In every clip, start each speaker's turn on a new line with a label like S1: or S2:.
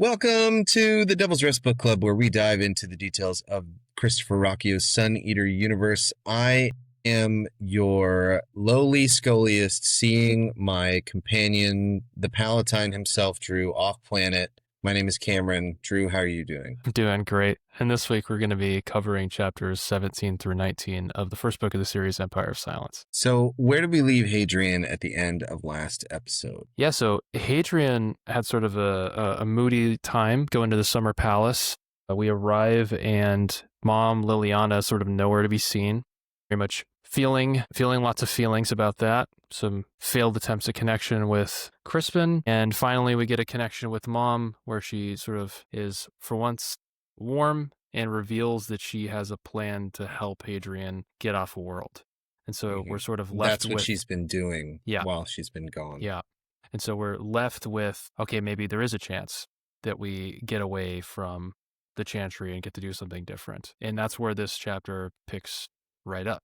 S1: Welcome to the Devil's Rest Book Club, where we dive into the details of Christopher Rocchio's Sun Eater universe. I am your lowly scholiast, seeing my companion, the Palatine himself, Drew, off planet. My name is Cameron. Drew, how are you doing?
S2: I'm doing great. And this week we're going to be covering chapters 17 through 19 of the first book of the series, Empire of Silence.
S1: So where did we leave Hadrian at the end of last episode?
S2: Yeah, so Hadrian had sort of a moody time going to the summer palace. We arrive and Mom Liliana is sort of nowhere to be seen. Very much feeling lots of feelings about that. Some failed attempts at connection with Crispin. And finally we get a connection with Mom where she sort of is, for once, warm and reveals that she has a plan to help Hadrian get off world. And so we're sort of left
S1: That's what
S2: with,
S1: she's been doing while she's been gone.
S2: Yeah. And so we're left with, okay, maybe there is a chance that we get away from the Chantry and get to do something different. And that's where this chapter picks right up.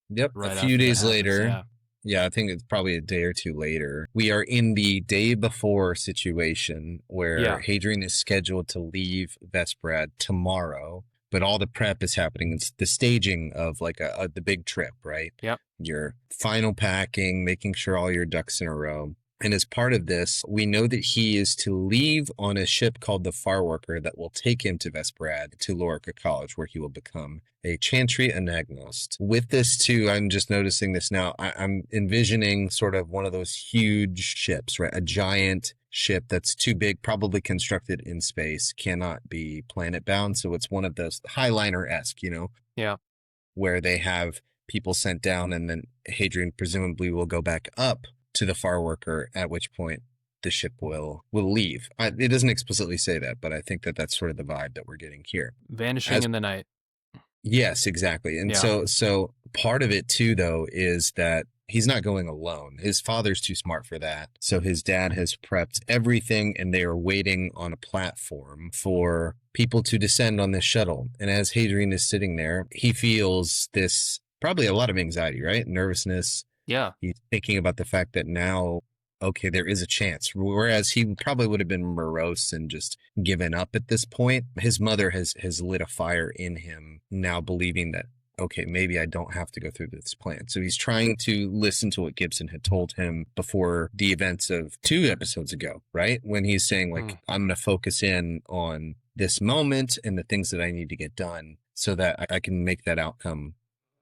S1: Yep.
S2: Right
S1: a few days later.
S2: Yeah.
S1: Yeah, I think it's probably a day or two later. We are in the day before situation where Hadrian is scheduled to leave Vesperad tomorrow, but all the prep is happening. It's the staging of like the big trip, right?
S2: Yep.
S1: Your final packing, making sure all your ducks in a row. And as part of this, we know that he is to leave on a ship called the Farworker that will take him to Vesperad, to Lorica College, where he will become a Chantry Anagnost. With this, too, I'm just noticing this now. I'm envisioning sort of one of those huge ships, right? A giant ship that's too big, probably constructed in space, cannot be planet bound. So it's one of those Highliner-esque,
S2: Yeah.
S1: where they have people sent down and then Hadrian presumably will go back up to the Farworker, at which point the ship will leave. It doesn't explicitly say that, but I think that that's sort of the vibe that we're getting here.
S2: Vanishing in the night.
S1: Yes, exactly. And so part of it too, though, is that he's not going alone. His father's too smart for that. So his dad has prepped everything and they are waiting on a platform for people to descend on this shuttle. And as Hadrian is sitting there, he feels this, probably a lot of anxiety, right? Nervousness.
S2: Yeah.
S1: He's thinking about the fact that now, okay, there is a chance. Whereas he probably would have been morose and just given up at this point. His mother has lit a fire in him, now believing that, okay, maybe I don't have to go through this plan. So he's trying to listen to what Gibson had told him before the events of 2 episodes ago, right? When he's saying, like, I'm going to focus in on this moment and the things that I need to get done so that I can make that outcome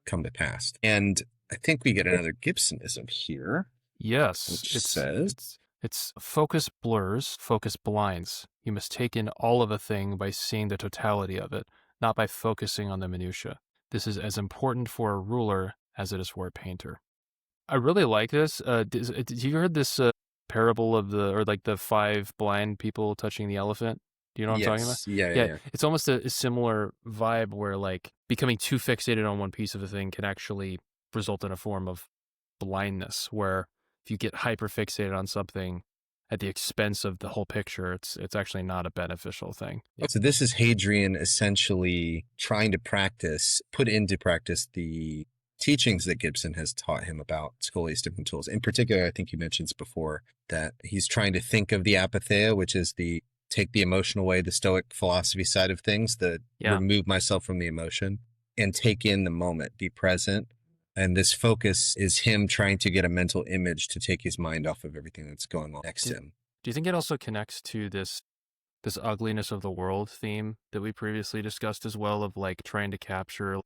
S1: come to pass. And I think we get another Gibsonism here.
S2: Yes.
S1: Which says,
S2: it's focus blurs, focus blinds. You must take in all of a thing by seeing the totality of it, not by focusing on the minutiae. This is as important for a ruler as it is for a painter. I really like this. Did you heard this parable of the 5 blind people touching the elephant? Do you know what I'm talking about?
S1: Yeah.
S2: It's almost a similar vibe where like becoming too fixated on one piece of a thing can actually result in a form of blindness, where if you get hyper fixated on something at the expense of the whole picture, it's actually not a beneficial thing.
S1: So this is Hadrian essentially trying to put into practice the teachings that Gibson has taught him about Scholiast's different tools. In particular, I think you mentioned before that he's trying to think of the apatheia, which is take the emotion away, the Stoic philosophy side of things, remove myself from the emotion and take in the moment, be present. And this focus is him trying to get a mental image to take his mind off of everything that's going on next to him.
S2: Do you think it also connects to this ugliness of the world theme that we previously discussed as well, of like trying to capture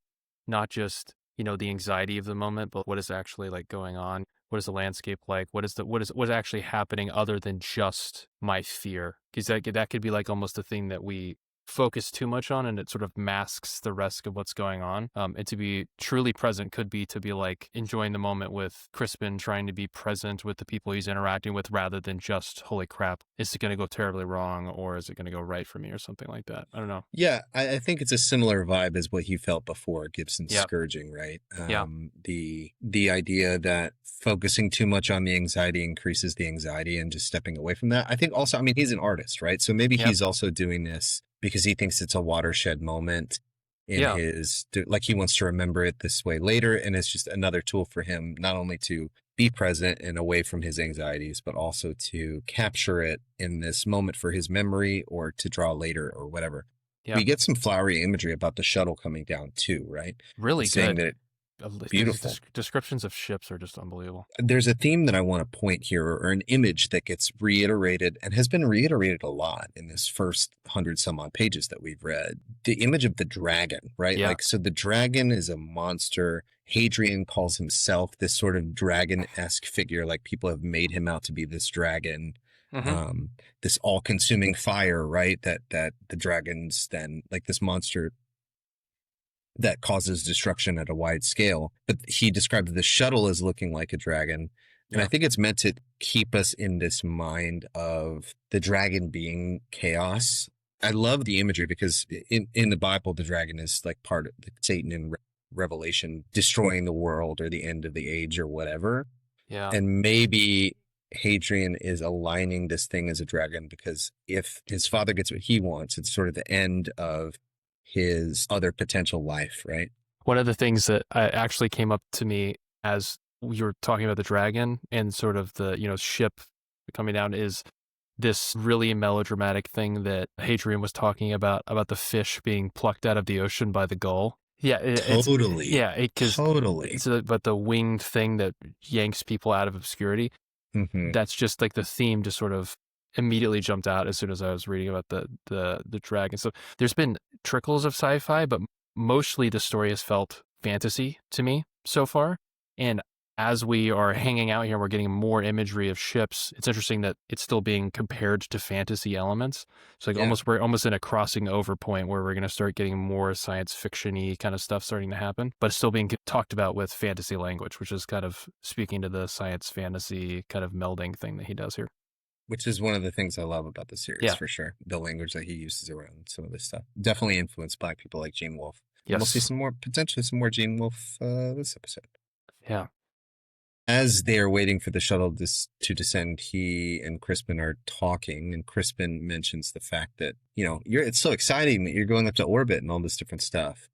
S2: not just, the anxiety of the moment, but what is actually like going on? What is the landscape like? What is actually happening other than just my fear? Because that could be like almost a thing that we focus too much on and it sort of masks the rest of what's going on. And to be truly present could be to be like enjoying the moment with Crispin, trying to be present with the people he's interacting with rather than just, holy crap, is it going to go terribly wrong or is it going to go right for me or something like that? I don't know.
S1: Yeah, I think it's a similar vibe as what he felt before Gibson's scourging, right? The idea that focusing too much on the anxiety increases the anxiety and just stepping away from that. I think also, he's an artist, right? So maybe he's also doing this because he thinks it's a watershed moment in
S2: Yeah.
S1: his, like he wants to remember it this way later. And it's just another tool for him, not only to be present and away from his anxieties, but also to capture it in this moment for his memory or to draw later or whatever.
S2: Yeah.
S1: We get some flowery imagery about the shuttle coming down too, right?
S2: Really
S1: It's saying
S2: good.
S1: that
S2: These
S1: beautiful.
S2: descriptions of ships are just unbelievable.
S1: There's a theme that I want to point here, or an image that gets reiterated and has been reiterated a lot in this first 100 some odd pages that we've read. The image of the dragon, right?
S2: Yeah.
S1: Like, so the dragon is a monster. Hadrian calls himself this sort of dragon-esque figure, like people have made him out to be this dragon,
S2: Mm-hmm.
S1: this all-consuming fire, right? That the dragons then, like this monster that causes destruction at a wide scale. But he described the shuttle as looking like a dragon. And I
S2: Yeah.
S1: think it's meant to keep us in this mind of the dragon being chaos. I love the imagery because in the Bible, the dragon is like part of Satan in Revelation, destroying the world or the end of the age or whatever.
S2: Yeah.
S1: And maybe Hadrian is aligning this thing as a dragon because if his father gets what he wants, it's sort of the end of his other potential life, right?
S2: One of the things that actually came up to me as you were talking about the dragon and sort of the, ship coming down is this really melodramatic thing that Hadrian was talking about the fish being plucked out of the ocean by the gull. Yeah,
S1: Totally.
S2: because
S1: Totally.
S2: but the winged thing that yanks people out of obscurity.
S1: Mm-hmm.
S2: That's just like the theme just sort of immediately jumped out as soon as I was reading about the dragon. So there's been trickles of sci-fi, but mostly the story has felt fantasy to me so far. And as we are hanging out here, we're getting more imagery of ships. It's interesting that it's still being compared to fantasy elements. So like we're almost in a crossing over point where we're going to start getting more science fiction-y kind of stuff starting to happen, but still being talked about with fantasy language, which is kind of speaking to the science fantasy kind of melding thing that he does here.
S1: Which is one of the things I love about the series,
S2: Yeah.
S1: for sure. The language that he uses around some of this stuff. Definitely influenced by people like Gene Wolfe.
S2: Yes.
S1: We'll see potentially some more Gene Wolfe this episode.
S2: Yeah.
S1: As they are waiting for the shuttle to descend, he and Crispin are talking, and Crispin mentions the fact that, it's so exciting that you're going up to orbit and all this different stuff.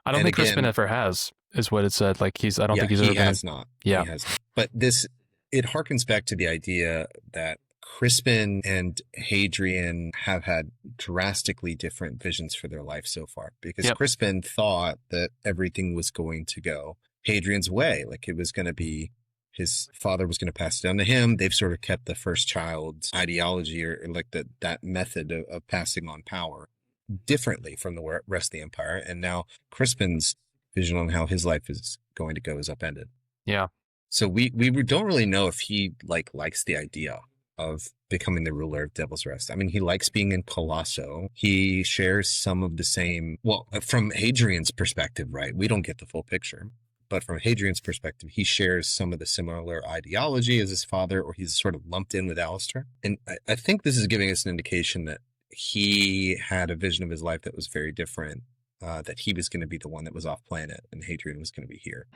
S2: I don't think Crispin ever has, is what it said. Like I don't think he's ever been.
S1: He has not.
S2: Yeah.
S1: He has not. But it harkens back to the idea that Crispin and Hadrian have had drastically different visions for their life so far, because Crispin thought that everything was going to go Hadrian's way. Like it was going to be, his father was going to pass it down to him. They've sort of kept the first child's ideology or like that method of passing on power differently from the rest of the empire. And now Crispin's vision on how his life is going to go is upended.
S2: Yeah.
S1: So we don't really know if he likes the idea of becoming the ruler of Devil's Rest. I mean, he likes being in Colosso. He shares some of the same, well, from Hadrian's perspective, right? We don't get the full picture. But from Hadrian's perspective, he shares some of the similar ideology as his father, or he's sort of lumped in with Alistair. And I think this is giving us an indication that he had a vision of his life that was very different, that he was going to be the one that was off planet and Hadrian was going to be here.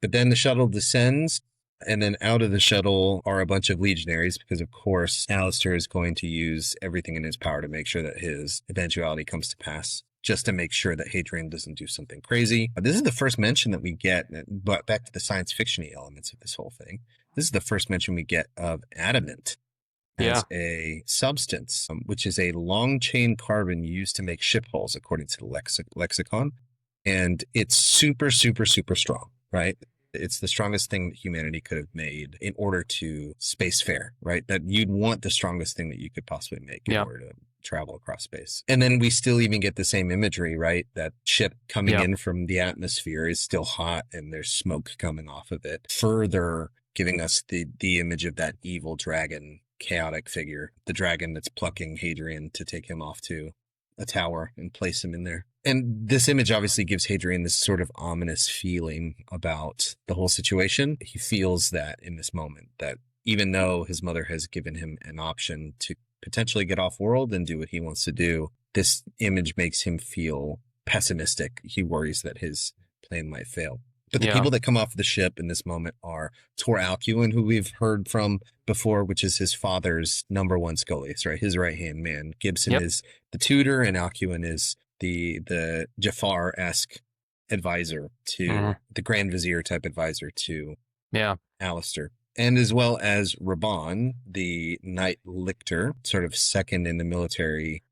S1: But then the shuttle descends, and then out of the shuttle are a bunch of legionaries, because of course Alistair is going to use everything in his power to make sure that his eventuality comes to pass, just to make sure that Hadrian doesn't do something crazy. This is the first mention that we get, but back to the science fiction-y elements of this whole thing. This is the first mention we get of adamant as a substance, which is a long chain carbon used to make ship hulls, according to the lexicon. And it's super, super, super strong, right? It's the strongest thing that humanity could have made in order to spacefarer, right? That you'd want the strongest thing that you could possibly make in order to travel across space. And then we still even get the same imagery, right? That ship coming in from the atmosphere is still hot and there's smoke coming off of it, further giving us the image of that evil dragon, chaotic figure, the dragon that's plucking Hadrian to take him off to a tower and place him in there. And this image obviously gives Hadrian this sort of ominous feeling about the whole situation. He feels that in this moment, that even though his mother has given him an option to potentially get off world and do what he wants to do, this image makes him feel pessimistic. He worries that his plan might fail. But the people that come off the ship in this moment are Tor Alcuin, who we've heard from before, which is his father's number one Scholiast, right? His right-hand man. Gibson is the tutor, and Alcuin is the Jafar-esque advisor to the Grand Vizier type advisor to
S2: Yeah.
S1: Alistair. And as well as Raban, the Knight Lictor, sort of second in the military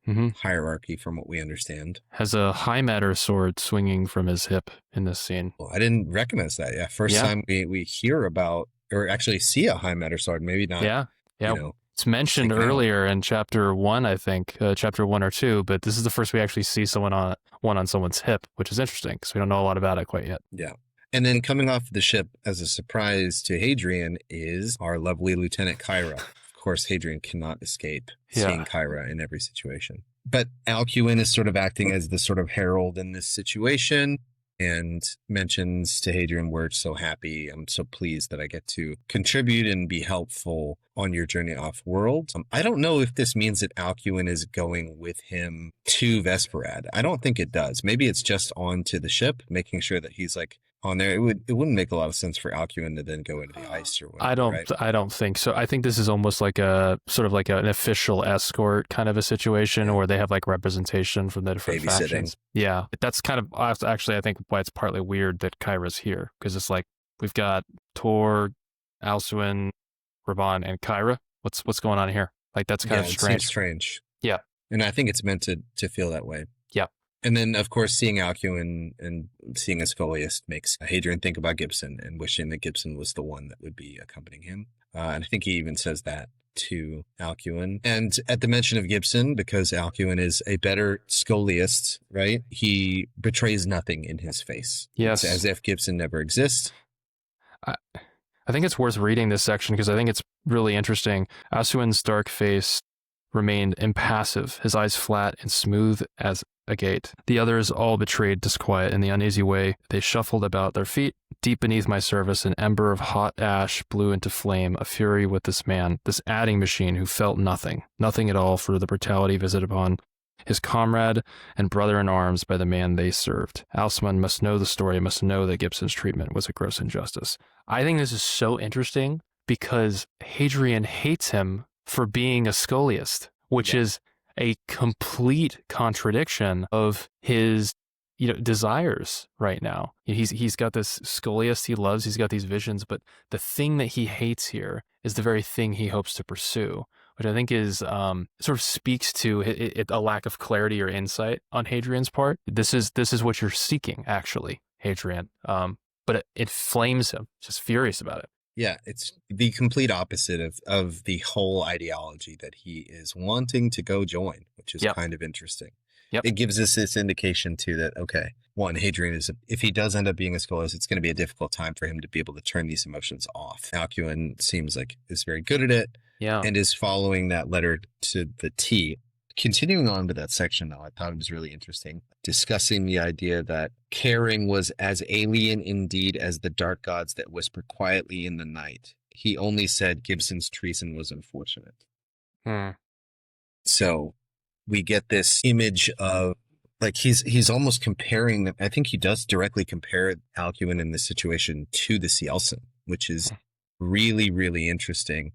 S1: hierarchy from what we understand.
S2: Has a high matter sword swinging from his hip in this scene.
S1: Well, I didn't recognize that. Yeah, first time we hear about or actually see a high matter sword, maybe not.
S2: Yeah.
S1: You know,
S2: it's mentioned earlier in chapter 1, I think, chapter 1 or 2, but this is the first we actually see someone on someone's hip, which is interesting because we don't know a lot about it quite yet.
S1: Yeah. And then coming off the ship as a surprise to Hadrian is our lovely Lieutenant Kyra. Of course, Hadrian cannot escape seeing Kyra in every situation. But Alcuin is sort of acting as the sort of herald in this situation and mentions to Hadrian, we're so happy. I'm so pleased that I get to contribute and be helpful on your journey off world. I don't know if this means that Alcuin is going with him to Vesperad. I don't think it does. Maybe it's just on to the ship, making sure that he's like on there. It wouldn't make a lot of sense for Alcuin to then go into the ice or whatever.
S2: I don't think so. I think this is almost like a sort of like an official escort kind of a situation where they have like representation from the different factions. Yeah, that's kind of actually I think why it's partly weird that Kyra's here, because it's like we've got Tor, Alcuin, Raban, and Kyra. What's going on here? Like that's kind of strange.
S1: It seems strange.
S2: Yeah,
S1: and I think it's meant to feel that way.
S2: Yeah.
S1: And then, of course, seeing Alcuin and seeing a Scholiast makes Hadrian think about Gibson and wishing that Gibson was the one that would be accompanying him. And I think he even says that to Alcuin. And at the mention of Gibson, because Alcuin is a better Scholiast, right? He betrays nothing in his face.
S2: Yes.
S1: It's as if Gibson never exists.
S2: I think it's worth reading this section because I think it's really interesting. Alcuin's dark face remained impassive, his eyes flat and smooth as a gate. The others all betrayed disquiet in the uneasy way they shuffled about their feet. Deep beneath my service, an ember of hot ash blew into flame, a fury with this man, this adding machine who felt nothing at all for the brutality visited upon his comrade and brother in arms by the man they served. Alcuin must know the story, must know that Gibson's treatment was a gross injustice. I think this is so interesting because Hadrian hates him for being a Scholiast, which is a complete contradiction of his desires right now. He's got this Scholiast he loves, he's got these visions, but the thing that he hates here is the very thing he hopes to pursue, which I think is sort of speaks to a lack of clarity or insight on Hadrian's part. This is what you're seeking, actually, Hadrian. But it flames him, just furious about it.
S1: Yeah, it's the complete opposite of the whole ideology that he is wanting to go join, which is kind of interesting. It gives us this indication too that, okay, one, Hadrian is, if he does end up being a Scholiast, it's going to be a difficult time for him to be able to turn these emotions off. Alcuin seems like is very good at it and is following that letter to the T. Continuing on with that section, though, I thought it was really interesting, discussing the idea that caring was as alien indeed as the dark gods that whisper quietly in the night. He only said Gibson's treason was unfortunate. So we get this image of, like, he's almost comparing, I think he does directly compare Alcuin in this situation to the Cielsen, which is really, really interesting.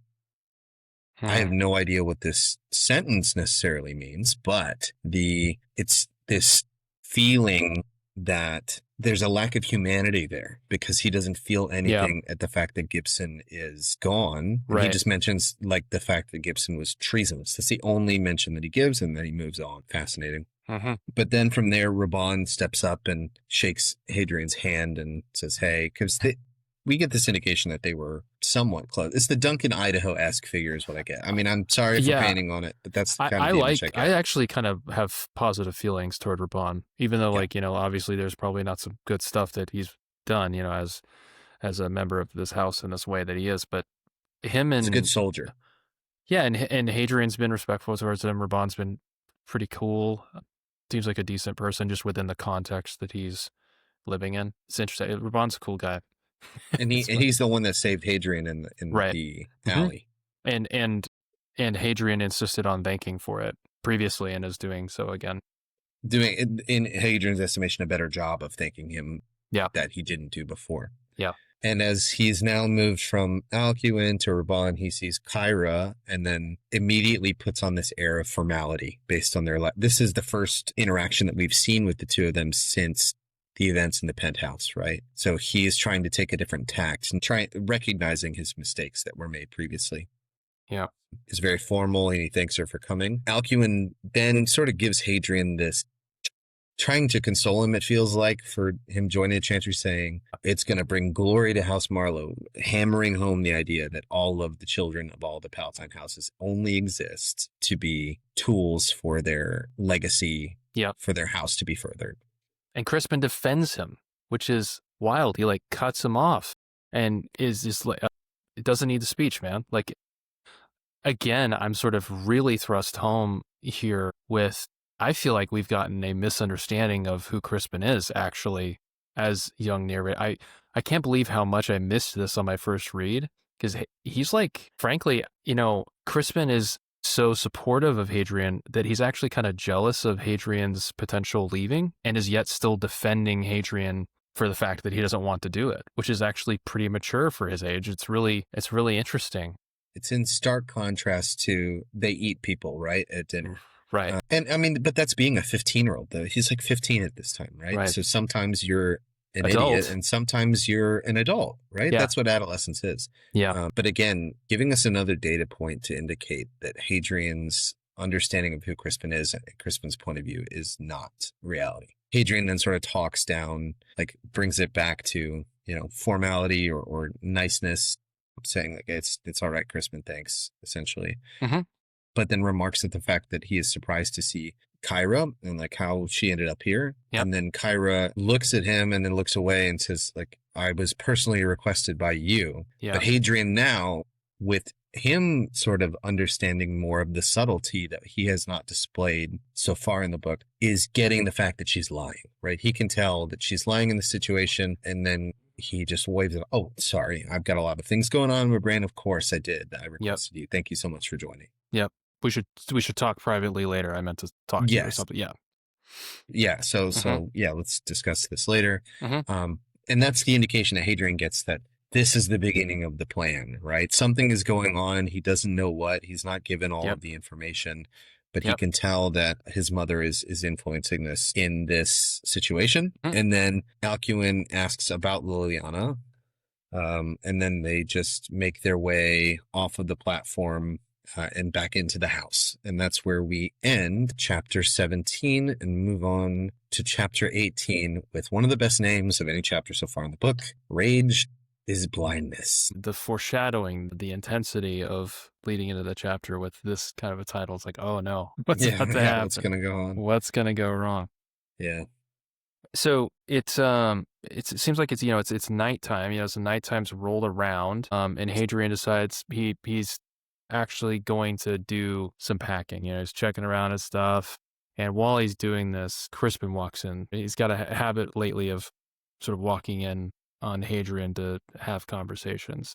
S1: I have no idea what this sentence necessarily means, but it's this feeling that there's a lack of humanity there because he doesn't feel anything at the fact that Gibson is gone. Right. He just mentions like the fact that Gibson was treasonous. That's the only mention that he gives, and then he moves on. Fascinating. But then from there, Raban steps up and shakes Hadrian's hand and says, hey, because we get this indication that they were somewhat close. It's the Duncan, Idaho-esque figure is what I get. I mean, I'm sorry for painting on it, but that's kind of the image I get.
S2: I actually kind of have positive feelings toward Raban, even though, like, obviously there's probably not some good stuff that he's done, as a member of this house in this way that he is. But him and...
S1: He's a good soldier.
S2: Yeah, and Hadrian's been respectful towards him. Raban's been pretty cool. Seems like a decent person just within the context that he's living in. It's interesting. Raban's a cool guy.
S1: And he's the one that saved Hadrian in the alley.
S2: And Hadrian insisted on thanking for it previously and is doing so again.
S1: Doing, in Hadrian's estimation, a better job of thanking him
S2: that
S1: he didn't do before.
S2: Yeah.
S1: And as he's now moved from Alcuin to Raban, he sees Kyra and then immediately puts on this air of formality based on their life. This is the first interaction that we've seen with the two of them since the events in the penthouse, right? So he is trying to take a different tact and recognizing his mistakes that were made previously.
S2: Yeah.
S1: Is very formal and he thanks her for coming. Alcuin then sort of gives Hadrian this, trying to console him, it feels like, for him joining the chantry, saying it's going to bring glory to House Marlowe, hammering home the idea that all of the children of all the Palatine houses only exist to be tools for their legacy, for their house to be furthered.
S2: And Crispin defends him, which is wild. He like cuts him off and is just like, it doesn't need the speech, man. Like, again, I'm sort of really thrust home here with, I feel like we've gotten a misunderstanding of who Crispin is actually as young narrator. I can't believe how much I missed this on my first read, because he's like, frankly, you know, Crispin is so supportive of Hadrian that he's actually kind of jealous of Hadrian's potential leaving and is yet still defending Hadrian for the fact that he doesn't want to do it, which is actually pretty mature for his age. It's really interesting.
S1: It's in stark contrast to they eat people, right, at dinner.
S2: Right.
S1: And I mean, but that's being a 15-year-old, though. He's like 15 at this time, right? So sometimes you're an idiot and sometimes you're an adult, right? That's what adolescence is. But again, giving us another data point to indicate that Hadrian's understanding of who Crispin is, Crispin's point of view, is not reality. Hadrian then sort of talks down, like brings it back to, you know, formality or niceness, saying like, it's all right, Crispin, thanks, essentially. But then remarks at the fact that he is surprised to see Kyra and like how she ended up here. And then Kyra looks at him and then looks away and says like, I was personally requested by you. But Hadrian now, with him sort of understanding more of the subtlety that he has not displayed so far in the book, is getting the fact that she's lying, right? He can tell that she's lying in the situation, and then he just waves it. Oh, sorry, I've got a lot of things going on in my brain. Of course I did. I requested you. Thank you so much for joining.
S2: We should talk privately later. I meant to talk to you or something.
S1: So let's discuss this later. And that's the indication that Hadrian gets that this is the beginning of the plan, right? Something is going on. He doesn't know what. He's not given all of the information, but he can tell that his mother is influencing this in this situation. And then Alcuin asks about Liliana, and then they just make their way off of the platform and back into the house. And that's where we end chapter 17 and move on to chapter 18 with one of the best names of any chapter so far in the book. Rage is blindness.
S2: The foreshadowing, the intensity of leading into the chapter with this kind of a title, it's like, oh no, what's about to happen?
S1: What's going to go on?
S2: What's going to go wrong?
S1: Yeah.
S2: So it seems like it's nighttime. You know, so nighttime's rolled around, and Hadrian decides he's actually going to do some packing. You know, he's checking around his stuff, and while he's doing this, Crispin walks in. He's got a habit lately of sort of walking in on Hadrian to have conversations.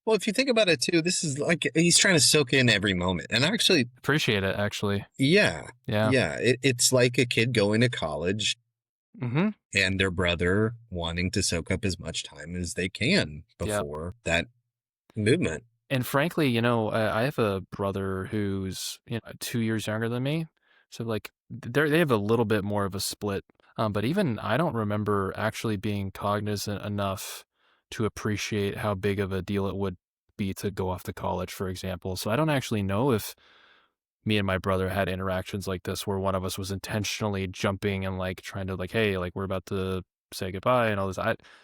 S1: Well, if you think about it too, this is like he's trying to soak in every moment, and I actually
S2: appreciate it. Actually,
S1: it's like a kid going to college. And their brother wanting to soak up as much time as they can before that movement.
S2: And frankly, you know, I have a brother who's 2 years younger than me. So like they have a little bit more of a split. But even I don't remember actually being cognizant enough to appreciate how big of a deal it would be to go off to college, for example. So I don't actually know if me and my brother had interactions like this where one of us was intentionally jumping and like trying to like, hey, like we're about to say goodbye and all this.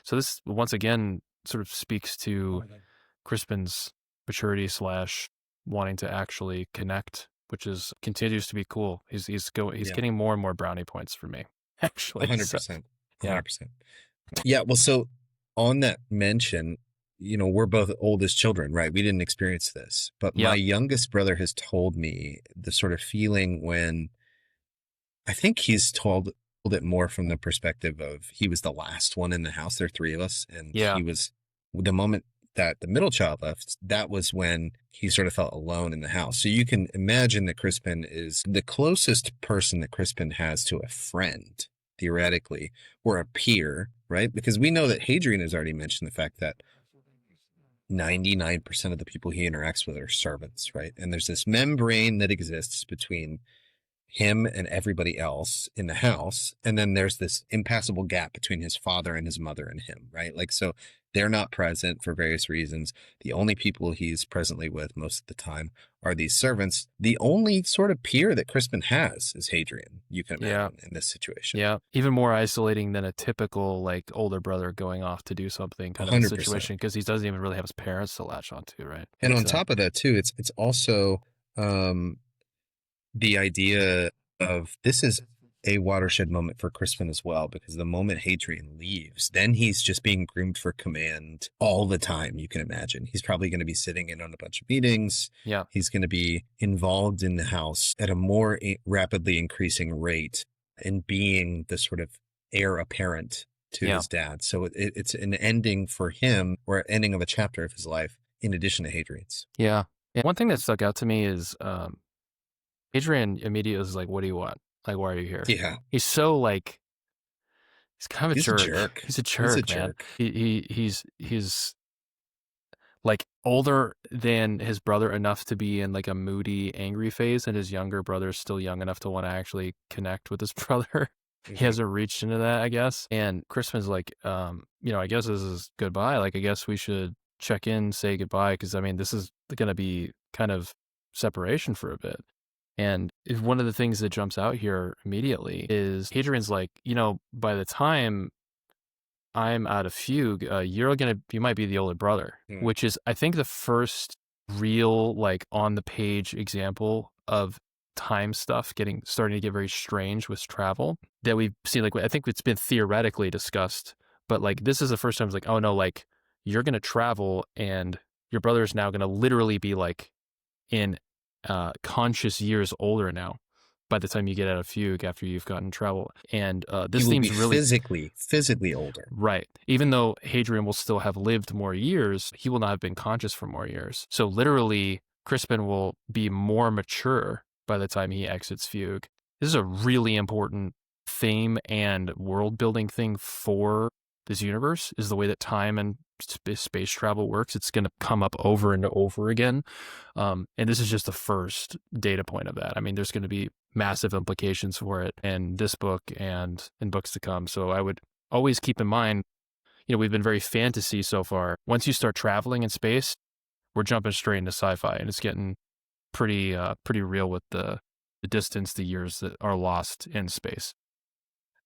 S2: So this once again sort of speaks to Crispin's maturity / wanting to actually connect, which continues to be cool. He's getting more and more brownie points for me, actually.
S1: 100%. 100%. Yeah. Well, so on that mention, you know, we're both oldest children, right? We didn't experience this, but my youngest brother has told me the sort of feeling when I think he's told it more from the perspective of he was the last one in the house. There are three of us. And he was the moment that the middle child left, that was when he sort of felt alone in the house. So you can imagine that Crispin is the closest person that Crispin has to a friend theoretically, or a peer, right? Because we know that Hadrian has already mentioned the fact that 99% of the people he interacts with are servants, right? And there's this membrane that exists between him and everybody else in the house. And then there's this impassable gap between his father and his mother and him, right? Like, so they're not present for various reasons. The only people he's presently with most of the time are these servants. The only sort of peer that Crispin has is Hadrian, you can imagine, in this situation.
S2: Yeah. Even more isolating than a typical like older brother going off to do something kind of a
S1: 100%.
S2: situation, because he doesn't even really have his parents to latch onto, right?
S1: And on top of that too, it's also the idea of this is a watershed moment for Crispin as well, because the moment Hadrian leaves, then he's just being groomed for command all the time, you can imagine. He's probably going to be sitting in on a bunch of meetings.
S2: Yeah.
S1: He's going to be involved in the house at a more rapidly increasing rate and being the sort of heir apparent to his dad. So it's an ending for him, or an ending of a chapter of his life, in addition to Hadrian's.
S2: Yeah. And one thing that stuck out to me is Hadrian immediately was like, what do you want? Like, why are you here?
S1: Yeah.
S2: He's so like, he's kind of a jerk. He's a jerk, man.
S1: Jerk.
S2: He's like older than his brother enough to be in like a moody, angry phase, and his younger brother's still young enough to want to actually connect with his brother. He hasn't reached into that, I guess. And Crispin's like, I guess this is goodbye. Like, I guess we should check in, say goodbye, because I mean, this is going to be kind of separation for a bit. And one of the things that jumps out here immediately is Hadrian's like, by the time I'm out of fugue, you might be the older brother, which is, I think, the first real, like, on the page example of time stuff starting to get very strange with travel that we've seen. Like, I think it's been theoretically discussed, but like, this is the first time it's like, oh no, like, you're going to travel and your brother is now going to literally be like in conscious years older now by the time you get out of fugue after you've gotten travel. And this seems really
S1: physically older,
S2: right? Even though Hadrian will still have lived more years, he will not have been conscious for more years. So literally, Crispin will be more mature by the time he exits fugue. This is a really important theme and world building thing for this universe, is the way that time and space travel works. It's going to come up over and over again. And this is just the first data point of that. I mean, there's going to be massive implications for it in this book and in books to come. So I would always keep in mind, we've been very fantasy so far. Once you start traveling in space, we're jumping straight into sci-fi, and it's getting pretty real with the distance, the years that are lost in space.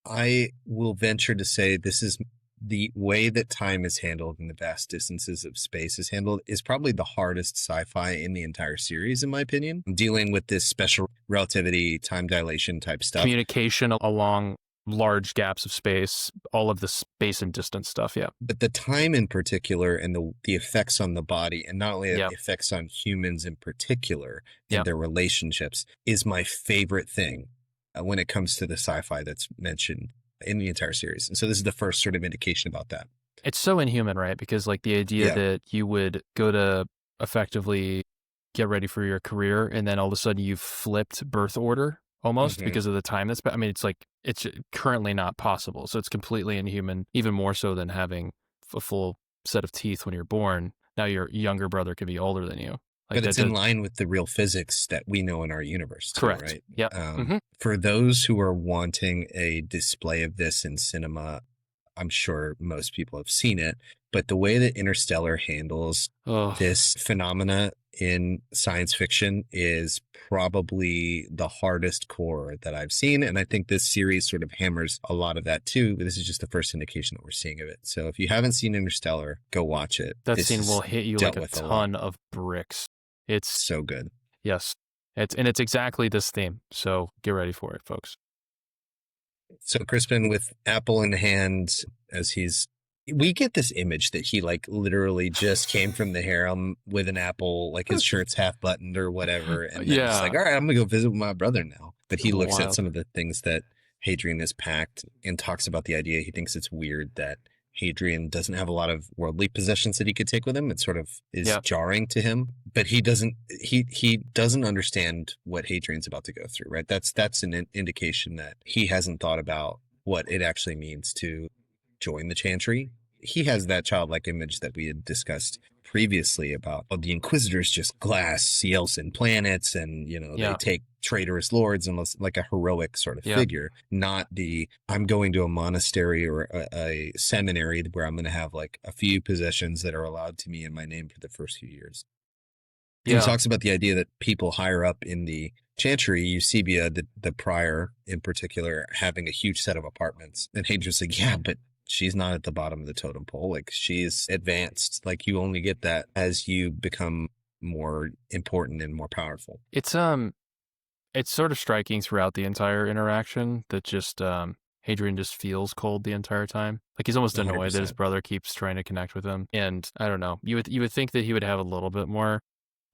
S1: I will venture to say this is the way that time is handled in the vast distances of space is handled is probably the hardest sci-fi in the entire series, in my opinion. Dealing with this special relativity, time dilation type stuff.
S2: Communication along large gaps of space, all of the space and distance stuff, yeah.
S1: But the time in particular and the effects on the body, and not only the effects on humans in particular and their relationships, is my favorite thing when it comes to the sci-fi that's mentioned in the entire series. And so this is the first sort of indication about that.
S2: It's so inhuman, right? Because like the idea that you would go to effectively get ready for your career, and then all of a sudden you've flipped birth order almost because of the time that's, I mean, it's like, it's currently not possible. So it's completely inhuman, even more so than having a full set of teeth when you're born. Now your younger brother could be older than you.
S1: Like, but it's in line with the real physics that we know in our universe too,
S2: correct.
S1: Right?
S2: Yeah.
S1: For those who are wanting a display of this in cinema, I'm sure most people have seen it, but the way that Interstellar handles this phenomena in science fiction is probably the hardest core that I've seen. And I think this series sort of hammers a lot of that too. But this is just the first indication that we're seeing of it. So if you haven't seen Interstellar, go watch it.
S2: That scene will hit you like a ton of bricks. It's
S1: so good.
S2: Yes. It's exactly this theme. So get ready for it, folks.
S1: So Crispin with apple in hand, we get this image that he like literally just came from the harem with an apple, like his shirt's half buttoned or whatever. And then he's like, all right, I'm going to go visit with my brother now. But he looks at some of the things that Hadrian has packed and talks about the idea. He thinks it's weird that Hadrian doesn't have a lot of worldly possessions that he could take with him. It sort of is jarring to him, but he doesn't understand what Hadrian's about to go through, right? That's an indication that he hasn't thought about what it actually means to join the Chantry. He has that childlike image that we had discussed previously about the Inquisitors just glass seals and planets, and they
S2: Yeah.
S1: take traitorous lords, and like a heroic sort of
S2: Yeah.
S1: figure, not the I'm going to a monastery or a seminary where I'm going to have like a few possessions that are allowed to me in my name for the first few years. And he
S2: Yeah.
S1: talks about the idea that people higher up in the Chantry, Eusebia, the prior in particular, having a huge set of apartments. And Hadrian's like, yeah, but she's not at the bottom of the totem pole. Like, she's advanced. Like, you only get that as you become more important and more powerful.
S2: It's sort of striking throughout the entire interaction that just Hadrian just feels cold the entire time. Like, he's almost annoyed that his
S1: 100%.
S2: brother keeps trying to connect with him. And I don't know. You would think that he would have a little bit more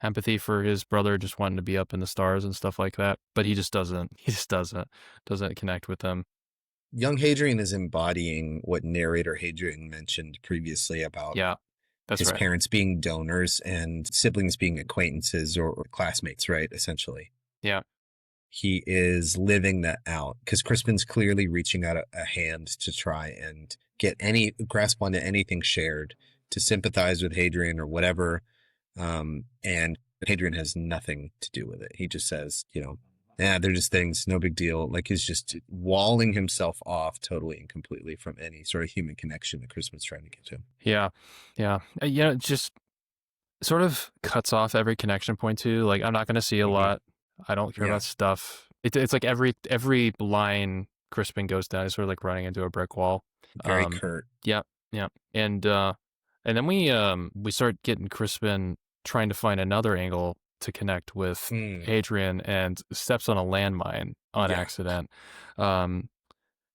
S2: empathy for his brother just wanting to be up in the stars and stuff like that, but he just doesn't. He just doesn't connect with them.
S1: Young Hadrian is embodying what narrator Hadrian mentioned previously about
S2: That's
S1: his
S2: right.
S1: parents being donors and siblings being acquaintances or classmates, right? Essentially.
S2: Yeah.
S1: He is living that out because Crispin's clearly reaching out a hand to try and get any grasp onto anything shared, to sympathize with Hadrian or whatever. And Hadrian has nothing to do with it. He just says, they're just things, no big deal. Like, he's just walling himself off totally and completely from any sort of human connection that Crispin's trying to get to him.
S2: Yeah. It just sort of cuts off every connection point too. Like, I'm not going to see a lot. I don't care about stuff. It's like every line Crispin goes down is sort of like running into a brick wall.
S1: Very curt.
S2: Yeah. And then we start getting Crispin trying to find another angle to connect with Hadrian, and steps on a landmine on accident.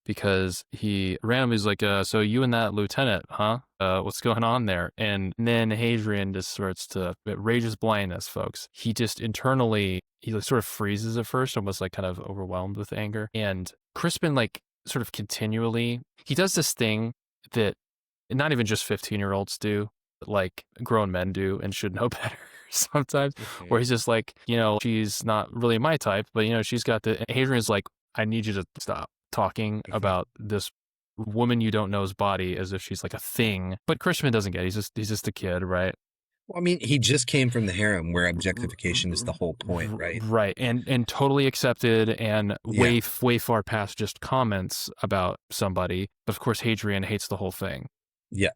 S2: Because he randomly is like, so you and that lieutenant, huh? What's going on there? And then Hadrian just starts to, it rages blindness, folks. He just internally, he like sort of freezes at first, almost like kind of overwhelmed with anger. And Crispin, like, sort of continually, he does this thing that not even just 15-year-olds do, but like grown men do and should know better sometimes, where he's just like, she's not really my type, but she's got the, Hadrian's like, I need you to stop talking about this woman you don't know's body as if she's like a thing. But Crispin doesn't get it. He's just a kid, right?
S1: Well, I mean, he just came from the harem where objectification is the whole point, right?
S2: Right. And totally accepted, and way far past just comments about somebody. But of course, Hadrian hates the whole thing.
S1: Yeah.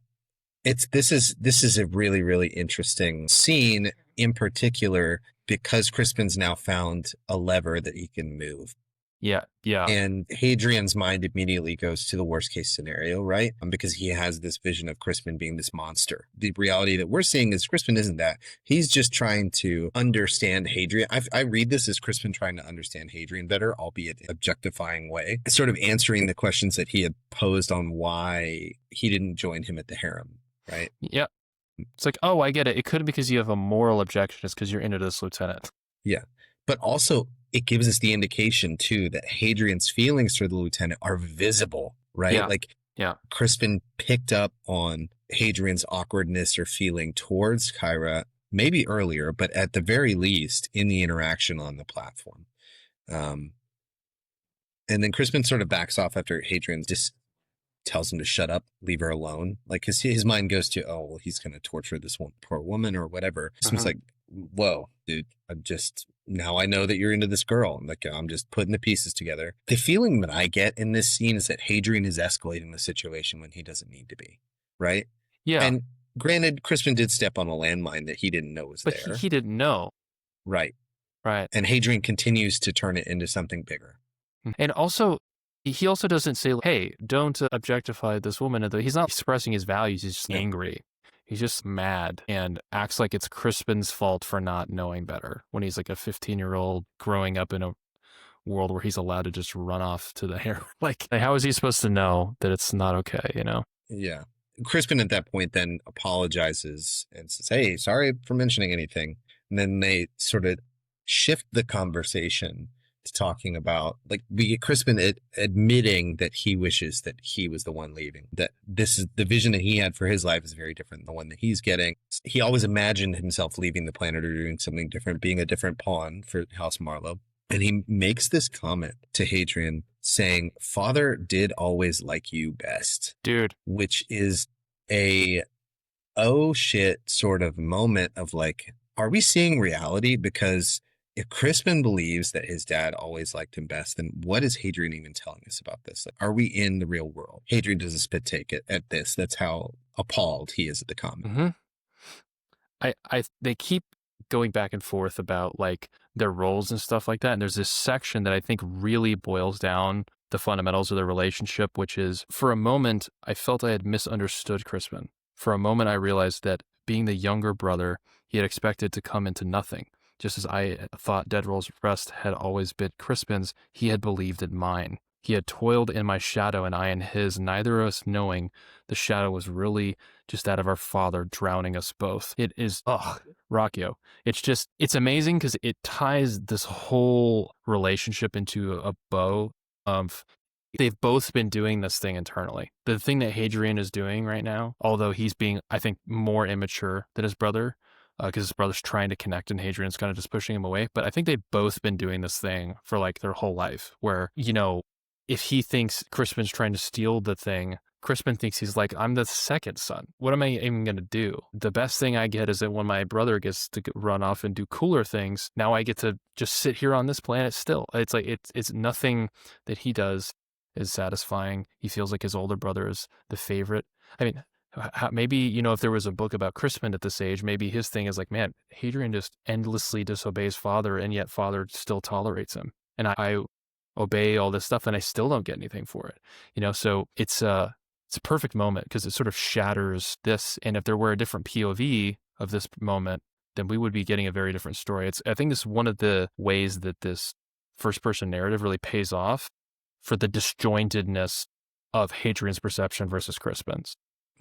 S1: This is a really, really interesting scene, in particular because Crispin's now found a lever that he can move.
S2: Yeah.
S1: And Hadrian's mind immediately goes to the worst case scenario, right? Because he has this vision of Crispin being this monster. The reality that we're seeing is Crispin isn't that. He's just trying to understand Hadrian. I read this as Crispin trying to understand Hadrian better, albeit in an objectifying way. Sort of answering the questions that he had posed on why he didn't join him at the harem, right?
S2: Yeah. It's like, oh, I get it. It could be because you have a moral objection. It's because you're into this lieutenant.
S1: Yeah. But also, it gives us the indication, too, that Hadrian's feelings for the lieutenant are visible, right? Crispin picked up on Hadrian's awkwardness or feeling towards Kyra, maybe earlier, but at the very least in the interaction on the platform. And then Crispin sort of backs off after Hadrian just tells him to shut up, leave her alone. Like, his mind goes to, oh, well, he's going to torture this one poor woman or whatever. Crispin's like, whoa, dude, now I know that you're into this girl. I'm just putting the pieces together. The feeling that I get in this scene is that Hadrian is escalating the situation when he doesn't need to be, right?
S2: Yeah.
S1: And granted, Crispin did step on a landmine that he didn't know was there.
S2: But he didn't know.
S1: Right.
S2: Right.
S1: And Hadrian continues to turn it into something bigger.
S2: And also, he also doesn't say, hey, don't objectify this woman. He's not expressing his values. He's just angry. He's just mad and acts like it's Crispin's fault for not knowing better when he's like a 15-year-old growing up in a world where he's allowed to just run off to the harem. Like, how is he supposed to know that it's not okay,
S1: Yeah. Crispin at that point then apologizes and says, hey, sorry for mentioning anything. And then they sort of shift the conversation to talking about, like, we get Crispin admitting that he wishes that he was the one leaving, that this is the vision that he had for his life is very different than the one that he's getting. He always imagined himself leaving the planet or doing something different, being a different pawn for House Marlowe. And he makes this comment to Hadrian saying, "Father did always like you best,"
S2: Dude.
S1: which is a oh shit sort of moment of like, are we seeing reality? Because if Crispin believes that his dad always liked him best, then what is Hadrian even telling us about this? Like, are we in the real world? Hadrian does a spit take at this. That's how appalled he is at the comment.
S2: Mm-hmm. They keep going back and forth about like their roles and stuff like that. And there's this section that I think really boils down the fundamentals of their relationship, which is, for a moment, I felt I had misunderstood Crispin. For a moment, I realized that being the younger brother, he had expected to come into nothing. Just as I thought Deadroll's rest had always been Crispin's, he had believed in mine. He had toiled in my shadow and I in his, neither of us knowing the shadow was really just that of our father drowning us both. It is, Rockio. It's amazing because it ties this whole relationship into a bow of they've both been doing this thing internally. The thing that Hadrian is doing right now, although he's being, I think, more immature than his brother, because his brother's trying to connect and Hadrian's kind of just pushing him away. But I think they've both been doing this thing for like their whole life where, if he thinks Crispin's trying to steal the thing, Crispin thinks he's like, I'm the second son. What am I even going to do? The best thing I get is that when my brother gets to run off and do cooler things, now I get to just sit here on this planet still. It's like, it's nothing that he does is satisfying. He feels like his older brother is the favorite. I mean, maybe, if there was a book about Crispin at this age, maybe his thing is like, man, Hadrian just endlessly disobeys father and yet father still tolerates him. And I obey all this stuff and I still don't get anything for it. So it's a perfect moment because it sort of shatters this. And if there were a different POV of this moment, then we would be getting a very different story. I think this is one of the ways that this first person narrative really pays off for the disjointedness of Hadrian's perception versus Crispin's.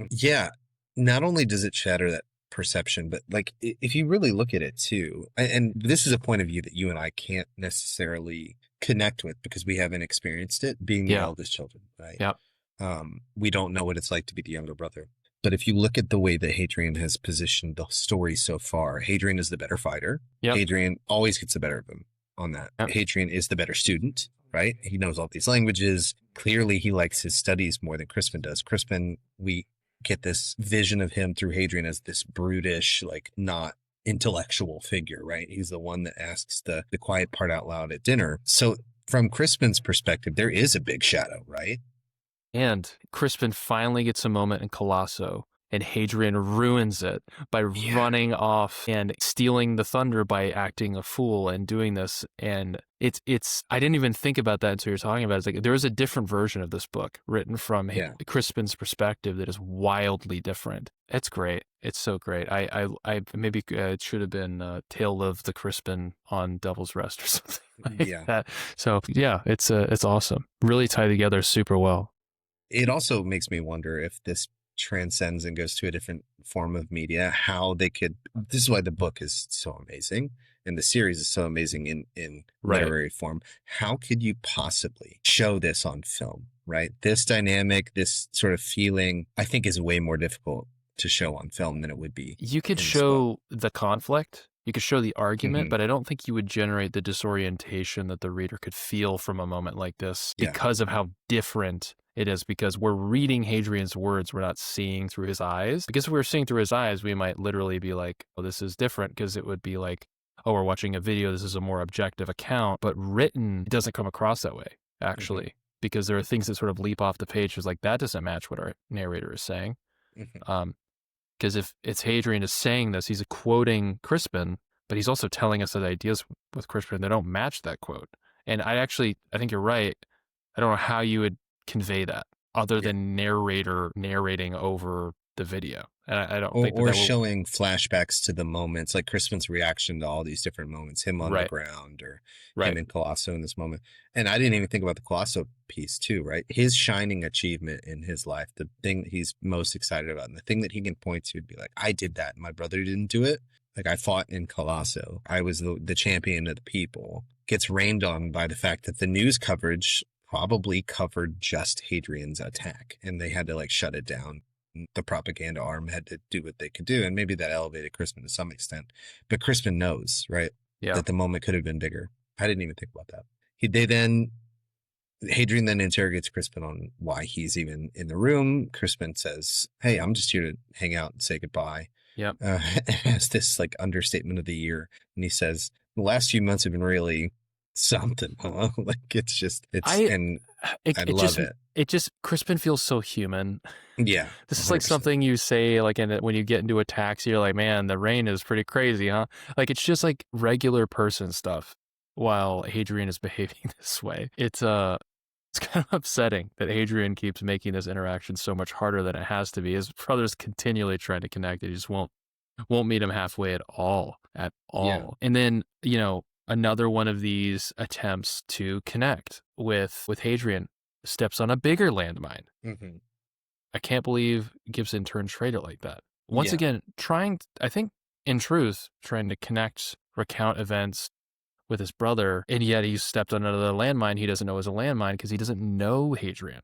S1: Yeah. Not only does it shatter that perception, but like if you really look at it too, and this is a point of view that you and I can't necessarily connect with because we haven't experienced it being the eldest children, right?
S2: Yeah.
S1: We don't know what it's like to be the younger brother. But if you look at the way that Hadrian has positioned the story so far, Hadrian is the better fighter.
S2: Yep.
S1: Hadrian always gets the better of him on that.
S2: Yep.
S1: Hadrian is the better student, right? He knows all these languages. Clearly, he likes his studies more than Crispin does. Crispin, we get this vision of him through Hadrian as this brutish, like not intellectual figure, right? He's the one that asks the quiet part out loud at dinner. So from Crispin's perspective, there is a big shadow, right?
S2: And Crispin finally gets a moment in Colosso, and Hadrian ruins it by running off and stealing the thunder by acting a fool and doing this. And it's I didn't even think about that until you're talking about it. It's like there is a different version of this book written from Crispin's perspective that is wildly different. It's great. It's so great. I maybe it should have been Tale of the Crispin on Devil's Rest or something like that. So it's awesome. Really tied together super well.
S1: It also makes me wonder if this transcends and goes to a different form of media, how they could, this is why the book is so amazing and the series is so amazing in literary form. How could you possibly show this on film, right? This dynamic, this sort of feeling, I think is way more difficult to show on film than it would be.
S2: You could show the conflict, you could show the argument, but I don't think you would generate the disorientation that the reader could feel from a moment like this because of how different it is, because we're reading Hadrian's words. We're not seeing through his eyes. Because if we were seeing through his eyes, we might literally be like, oh, this is different, because it would be like, oh, we're watching a video. This is a more objective account. But written, it doesn't come across that way, actually, because there are things that sort of leap off the page. It's like, that doesn't match what our narrator is saying. Because if it's Hadrian is saying this, he's quoting Crispin, but he's also telling us that ideas with Crispin, they don't match that quote. And I think you're right. I don't know how you would convey that other than narrating over the video. And I don't think that
S1: showing flashbacks to the moments, like Crispin's reaction to all these different moments, him on the ground or him in Colosso in this moment. And I didn't even think about the Colosso piece too, right? His shining achievement in his life, the thing that he's most excited about, and the thing that he can point to and be like, I did that. My brother didn't do it. Like, I fought in Colosso. I was the champion of the people. Gets rained on by the fact that the news coverage probably covered just Hadrian's attack, and they had to like shut it down. The propaganda arm had to do what they could do, and maybe that elevated Crispin to some extent. But Crispin knows, right, that the moment could have been bigger. I didn't even think about that. They then Hadrian then interrogates Crispin on why he's even in the room. Crispin says, "Hey, I'm just here to hang out and say goodbye."
S2: Yep.
S1: Has this like understatement of the year, and he says, "The last few months have been really something, huh?" Like
S2: I
S1: and I
S2: it
S1: love
S2: just
S1: it.
S2: Crispin feels so human.
S1: Yeah,
S2: This is like
S1: 100%.
S2: something you say like when you get into a taxi, you're like, man, the rain is pretty crazy, huh? Like it's just like regular person stuff while Hadrian is behaving this way. It's kind of upsetting that Hadrian keeps making this interaction so much harder than it has to be. His brother's continually trying to connect. He just won't meet him halfway at all. At
S1: Yeah.
S2: all. And then, another one of these attempts to connect with Hadrian steps on a bigger landmine.
S1: Hmm.
S2: I can't believe Gibson turned traitor like that. Once
S1: Yeah.
S2: again, I think, in truth, trying to connect, recount events with his brother, and yet he's stepped on another landmine he doesn't know is a landmine because he doesn't know Hadrian.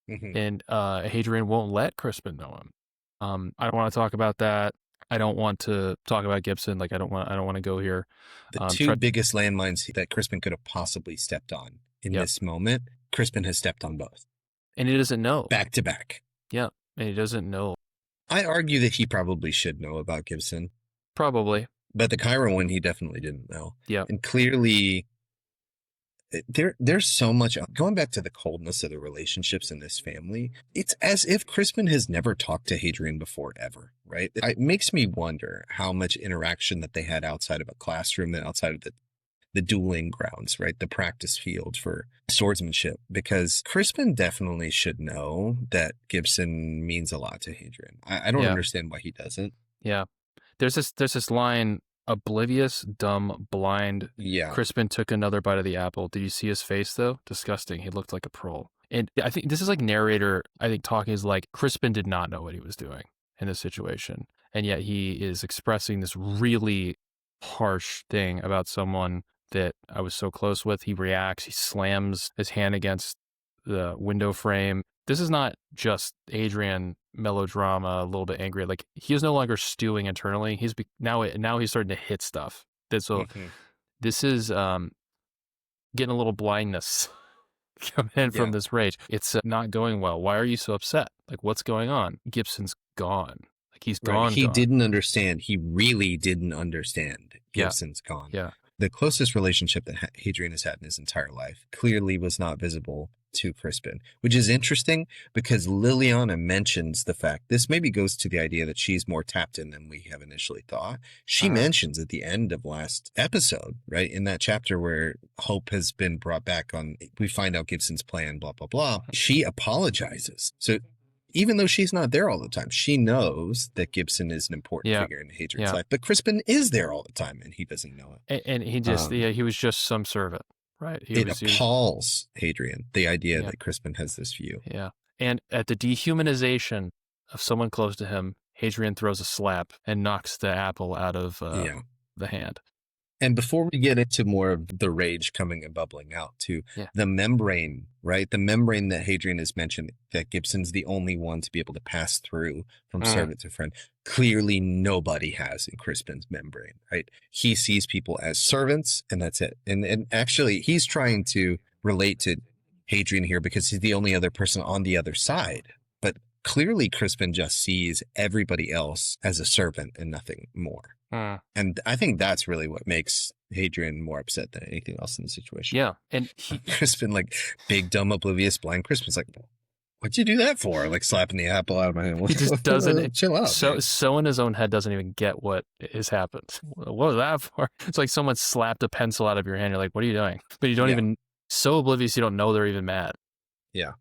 S1: Hmm.
S2: And Hadrian won't let Crispin know him. I don't want to talk about that. I don't want to talk about Gibson. Like I don't want to go here.
S1: The two biggest landmines that Crispin could have possibly stepped on in
S2: Yep.
S1: this moment, Crispin has stepped on both.
S2: And he doesn't know.
S1: Back to back.
S2: Yeah. And he doesn't know.
S1: I argue that he probably should know about Gibson,
S2: Probably.
S1: but the Cairo one he definitely didn't know.
S2: Yeah.
S1: And clearly there's so much going back to the coldness of the relationships in this family. It's as if Crispin has never talked to Hadrian before ever, right? It makes me wonder how much interaction that they had outside of a classroom and outside of the dueling grounds, right? The practice field for swordsmanship, because Crispin definitely should know that Gibson means a lot to Hadrian. I don't understand why he doesn't.
S2: Yeah. There's this line, oblivious, dumb, blind.
S1: Yeah.
S2: Crispin took another bite of the apple. Did you see his face though? Disgusting. He looked like a troll. And I think this is like narrator, I think talking is like Crispin did not know what he was doing in this situation. And yet he is expressing this really harsh thing about someone that I was so close with. He reacts, he slams his hand against the window frame. This is not just Hadrian melodrama, a little bit angry. Like he is no longer stewing internally. Now he's starting to hit stuff. So this is getting a little blindness coming in from this rage. It's not going well. Why are you so upset? Like what's going on? Gibson's gone. Like he's gone.
S1: He
S2: gone.
S1: didn't understand. He really didn't understand. Gibson's gone.
S2: Yeah.
S1: The closest relationship that Hadrian has had in his entire life clearly was not visible to Crispin, which is interesting because Liliana mentions the fact, this maybe goes to the idea that she's more tapped in than we have initially thought. She mentions at the end of last episode, right, in that chapter where Hope has been brought back on, we find out Gibson's plan, blah, blah, blah. She apologizes. So even though she's not there all the time, she knows that Gibson is an important figure in Hadrian's life. But Crispin is there all the time, and he doesn't know it.
S2: And he just, he was just some servant, right?
S1: It appalls Hadrian, the idea that Crispin has this view.
S2: Yeah. And at the dehumanization of someone close to him, Hadrian throws a slap and knocks the apple out of the hand.
S1: And before we get into more of the rage coming and bubbling out to the membrane, right? The membrane that Hadrian has mentioned, that Gibson's the only one to be able to pass through from servant to friend. Clearly nobody has in Crispin's membrane, right? He sees people as servants and that's it. And actually he's trying to relate to Hadrian here because he's the only other person on the other side. But clearly Crispin just sees everybody else as a servant and nothing more. And I think that's really what makes Hadrian more upset than anything else in the situation.
S2: Yeah. And
S1: Crispin, like big, dumb, oblivious, blind Crispin's like, what'd you do that for? Like slapping the apple out of my hand.
S2: He just doesn't
S1: chill out.
S2: So in his own head doesn't even get what has happened. What was that for? It's like someone slapped a pencil out of your hand. You're like, what are you doing? But you don't even, so oblivious you don't know they're even mad.
S1: Yeah.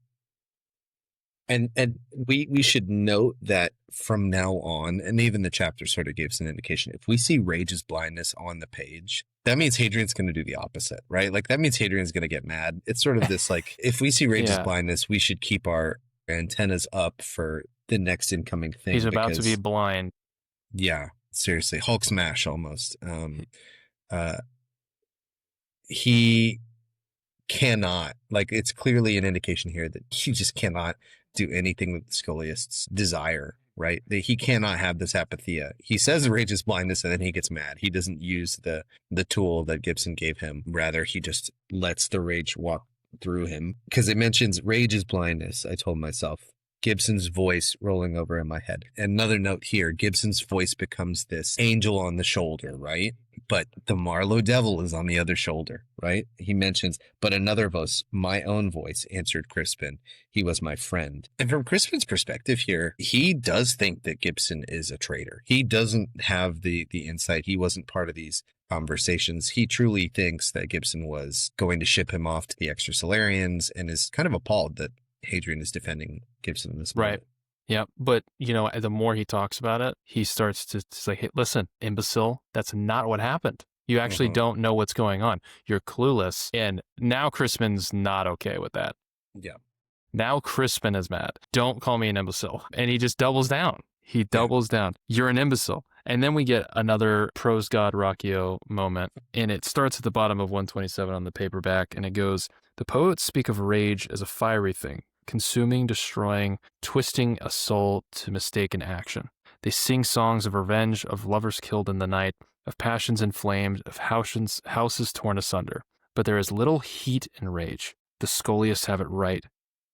S1: And we should note that from now on, and even the chapter sort of gives an indication, if we see rage as blindness on the page, that means Hadrian's going to do the opposite, right? Like that means Hadrian's going to get mad. It's sort of this like, if we see rage as blindness, we should keep our antennas up for the next incoming thing.
S2: He's about to be blind.
S1: Yeah, seriously. Hulk smash almost. He cannot, like it's clearly an indication here that he just cannot do anything that the scholiasts desire, right? That he cannot have this apatheia. He says rage is blindness and then he gets mad. He doesn't use the tool that Gibson gave him. Rather, he just lets the rage walk through him because it mentions rage is blindness. I told myself. Gibson's voice rolling over in my head. Another note here, Gibson's voice becomes this angel on the shoulder, right? But the Marlowe devil is on the other shoulder, right? He mentions, but another voice, my own voice, answered Crispin. He was my friend. And from Crispin's perspective here, he does think that Gibson is a traitor. He doesn't have the insight. He wasn't part of these conversations. He truly thinks that Gibson was going to ship him off to the Extrasolarians and is kind of appalled that Hadrian is defending Gibson in this moment.
S2: Right. Yeah. But, the more he talks about it, he starts to say, hey, listen, imbecile, that's not what happened. You actually don't know what's going on. You're clueless. And now Crispin's not okay with that.
S1: Yeah.
S2: Now Crispin is mad. Don't call me an imbecile. And he just doubles down. He doubles down. You're an imbecile. And then we get another prose god Raccio moment. And it starts at the bottom of 127 on the paperback. And it goes, the poets speak of rage as a fiery thing, consuming, destroying, twisting a soul to mistaken action. They sing songs of revenge, of lovers killed in the night, of passions inflamed, of houses torn asunder. But there is little heat in rage. The scholiasts have it right.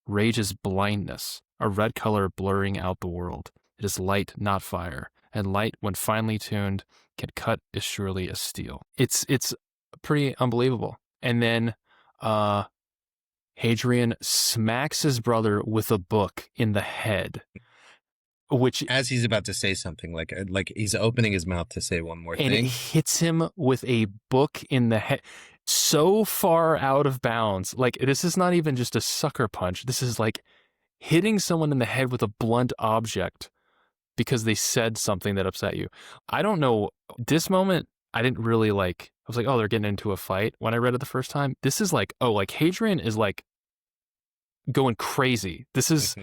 S2: Rage is blindness, a red color blurring out the world. It is light, not fire, and light, when finely tuned, can cut as surely as steel. It's pretty unbelievable. And then Hadrian smacks his brother with a book in the head, which,
S1: as he's about to say something, like he's opening his mouth to say one more thing,
S2: and it hits him with a book in the head, so far out of bounds. Like, this is not even just a sucker punch. This is like hitting someone in the head with a blunt object because they said something that upset you. I don't know. This moment, I didn't really like. I was like, oh, they're getting into a fight when I read it the first time. This is like, oh, like Hadrian is like going crazy. This is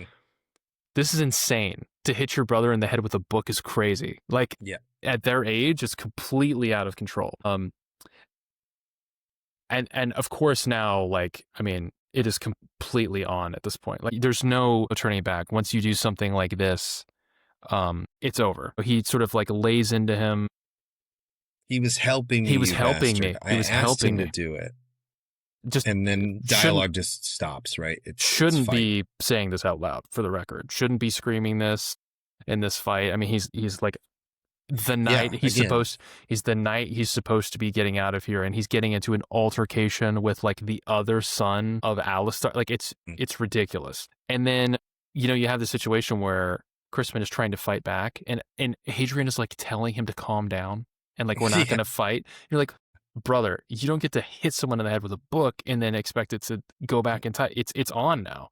S2: insane. To hit your brother in the head with a book is crazy. Like, at their age, it's completely out of control. And of course now, like, I mean, it is completely on at this point. Like, there's no turning back. Once you do something like this, it's over. He sort of like lays into him.
S1: He was helping me.
S2: He was helping me.
S1: I asked him to do it. And then dialogue just stops, right? It
S2: shouldn't be saying this out loud, for the record. Shouldn't be screaming this in this fight. I mean, he's like the night he's supposed to be getting out of here, and he's getting into an altercation with like the other son of Alistar. Like, it's ridiculous. And then, you have the situation where Crispin is trying to fight back, and Hadrian is like telling him to calm down and like, we're not going to fight. You're like, brother, you don't get to hit someone in the head with a book and then expect it to go back in time. It's on now.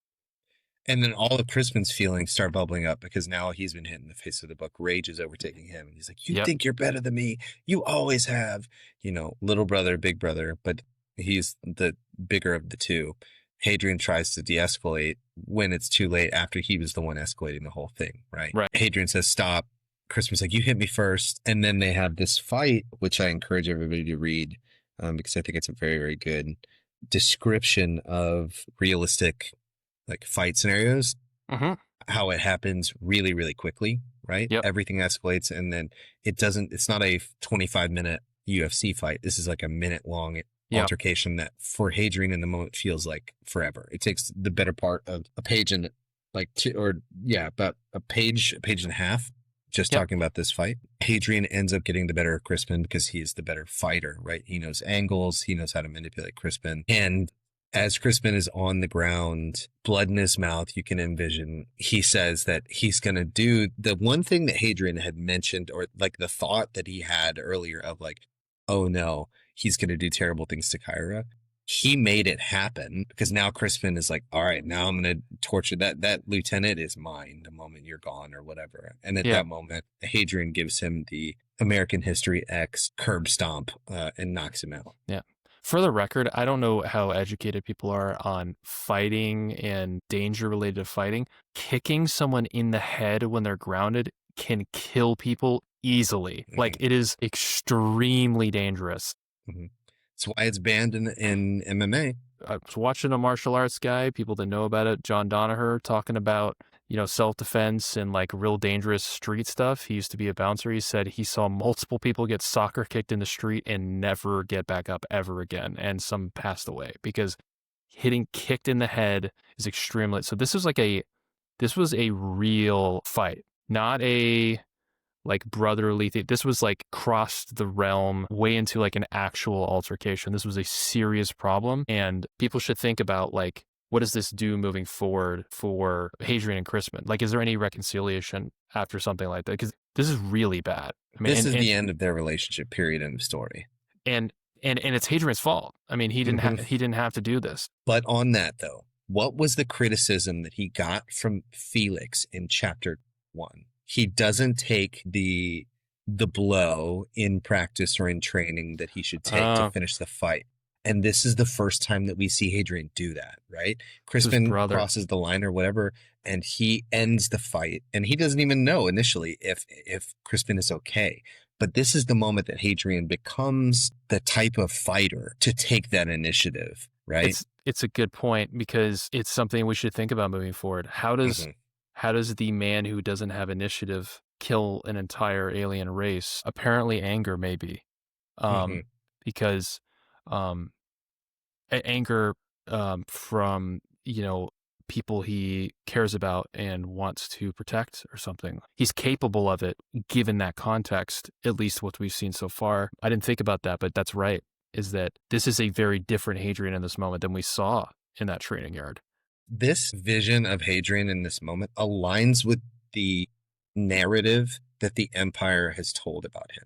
S1: And then all of Crispin's feelings start bubbling up because now he's been hit in the face with the book. Rage is overtaking him. And he's like, you think you're better than me. You always have, little brother, big brother, but he's the bigger of the two. Hadrian tries to de-escalate when it's too late after he was the one escalating the whole thing, right? Hadrian says, stop. Crispin's like, you hit me first. And then they have this fight, which I encourage everybody to read because I think it's a very, very good description of realistic like fight scenarios, how it happens really, really quickly, right? Everything escalates and then it's not a 25-minute UFC fight. This is like a minute-long altercation that for Hadrian in the moment feels like forever. It takes the better part of a page and like about a page and a half just talking about this fight. Hadrian ends up getting the better of Crispin because he is the better fighter, right? He knows angles. He knows how to manipulate Crispin. And as Crispin is on the ground, blood in his mouth, you can envision, he says that he's going to do the one thing that Hadrian had mentioned, or like the thought that he had earlier of like, oh no, he's going to do terrible things to Kyra. He made it happen because now Crispin is like, all right, now I'm going to torture that lieutenant is mine the moment you're gone or whatever. And at that moment, Hadrian gives him the American History X curb stomp and knocks him out.
S2: Yeah. For the record, I don't know how educated people are on fighting and danger related to fighting. Kicking someone in the head when they're grounded can kill people easily. Like, it is extremely dangerous.
S1: That's why it's banned in MMA.
S2: I was watching a martial arts guy, people that know about it, John Danaher, talking about, self-defense and like real dangerous street stuff. He used to be a bouncer. He said he saw multiple people get soccer kicked in the street and never get back up ever again. And some passed away because hitting kicked in the head is extremely. So this was a real fight, not a like brotherly thing. This was like crossed the realm way into like an actual altercation. This was a serious problem, and people should think about like, what does this do moving forward for Hadrian and Crispin? Like, is there any reconciliation after something like that? Because this is really bad. I mean,
S1: This is the end of their relationship, period, end of story.
S2: and it's Hadrian's fault. I mean, he didn't have to do this.
S1: But on that though, what was the criticism that he got from Felix in chapter 1? He doesn't take the blow in practice or in training that he should take to finish the fight. And this is the first time that we see Hadrian do that, right? Crispin crosses the line or whatever, and he ends the fight. And he doesn't even know initially if Crispin is okay. But this is the moment that Hadrian becomes the type of fighter to take that initiative, right?
S2: It's a good point, because it's something we should think about moving forward. How does the man who doesn't have initiative kill an entire alien race? Apparently anger, maybe. Because anger from, people he cares about and wants to protect or something. He's capable of it given that context, at least what we've seen so far. I didn't think about that, but that's right, is that this is a very different Hadrian in this moment than we saw in that training yard.
S1: This vision of Hadrian in this moment aligns with the narrative that the Empire has told about him.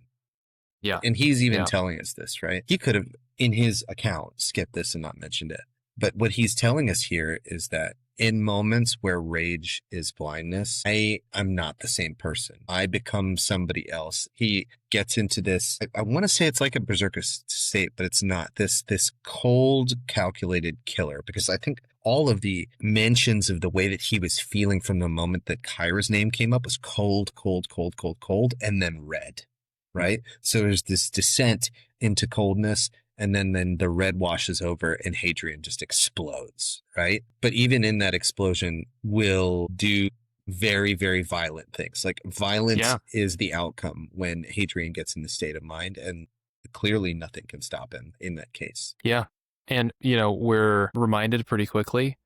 S2: Yeah.
S1: And he's even telling us this, right? He could have, in his account, skipped this and not mentioned it. But what he's telling us here is that in moments where rage is blindness, I am not the same person. I become somebody else. He gets into this, I want to say it's like a berserker state, but it's not. This cold, calculated killer, because I think all of the mentions of the way that he was feeling from the moment that Kyra's name came up was cold, cold, cold, cold, cold, and then red, right? So there's this descent into coldness, and then the red washes over and Hadrian just explodes, right? But even in that explosion, will do very, very violent things. Like violence is the outcome when Hadrian gets in the state of mind, and clearly nothing can stop him in that case.
S2: Yeah. And, we're reminded pretty quickly,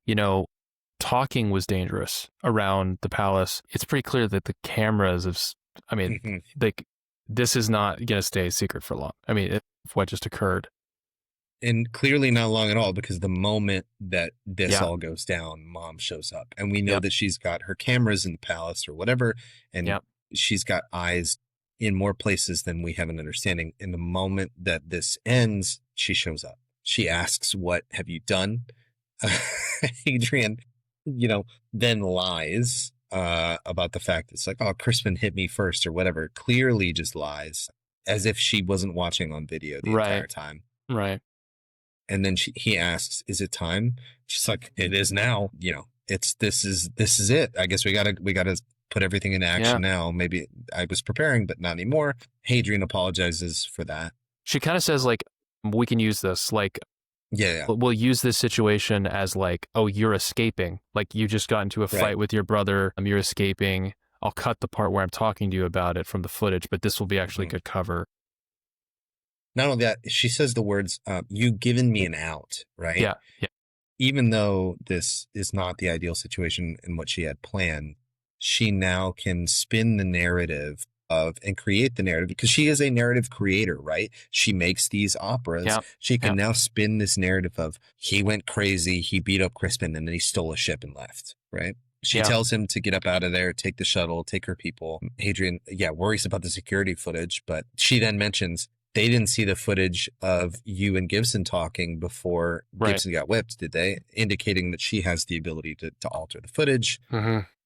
S2: talking was dangerous around the palace. It's pretty clear that the cameras like, this is not going to stay a secret for long. I mean, what just occurred.
S1: And clearly not long at all, because the moment that this all goes down, Mom shows up. And we know that she's got her cameras in the palace or whatever, and she's got eyes in more places than we have an understanding. In the moment that this ends, she shows up. She asks, "What have you done?" Hadrian, then lies about the fact it's like, "Oh, Crispin hit me first," or whatever. Clearly just lies, as if she wasn't watching on video the entire time.
S2: Right.
S1: And then he asks, "Is it time?" She's like, "It is now." This is it. I guess we gotta put everything into action now. Maybe I was preparing, but not anymore. Hadrian apologizes for that.
S2: She kind of says like, "We can use this. Like, we'll use this situation as like, oh, you're escaping. Like you just got into a fight with your brother. You're escaping. I'll cut the part where I'm talking to you about it from the footage, but this will be actually good cover."
S1: Not only that, she says the words, "You've given me an out," right?
S2: Yeah.
S1: Even though this is not the ideal situation in what she had planned, she now can spin the narrative and create the narrative, because she is a narrative creator, right? She makes these operas. She can now spin this narrative of, he went crazy, he beat up Crispin, and then he stole a ship and left, right? She tells him to get up out of there, take the shuttle, take her people. Hadrian, worries about the security footage, but she then mentions, they didn't see the footage of you and Gibson talking before Gibson got whipped, did they? Indicating that she has the ability to alter the footage.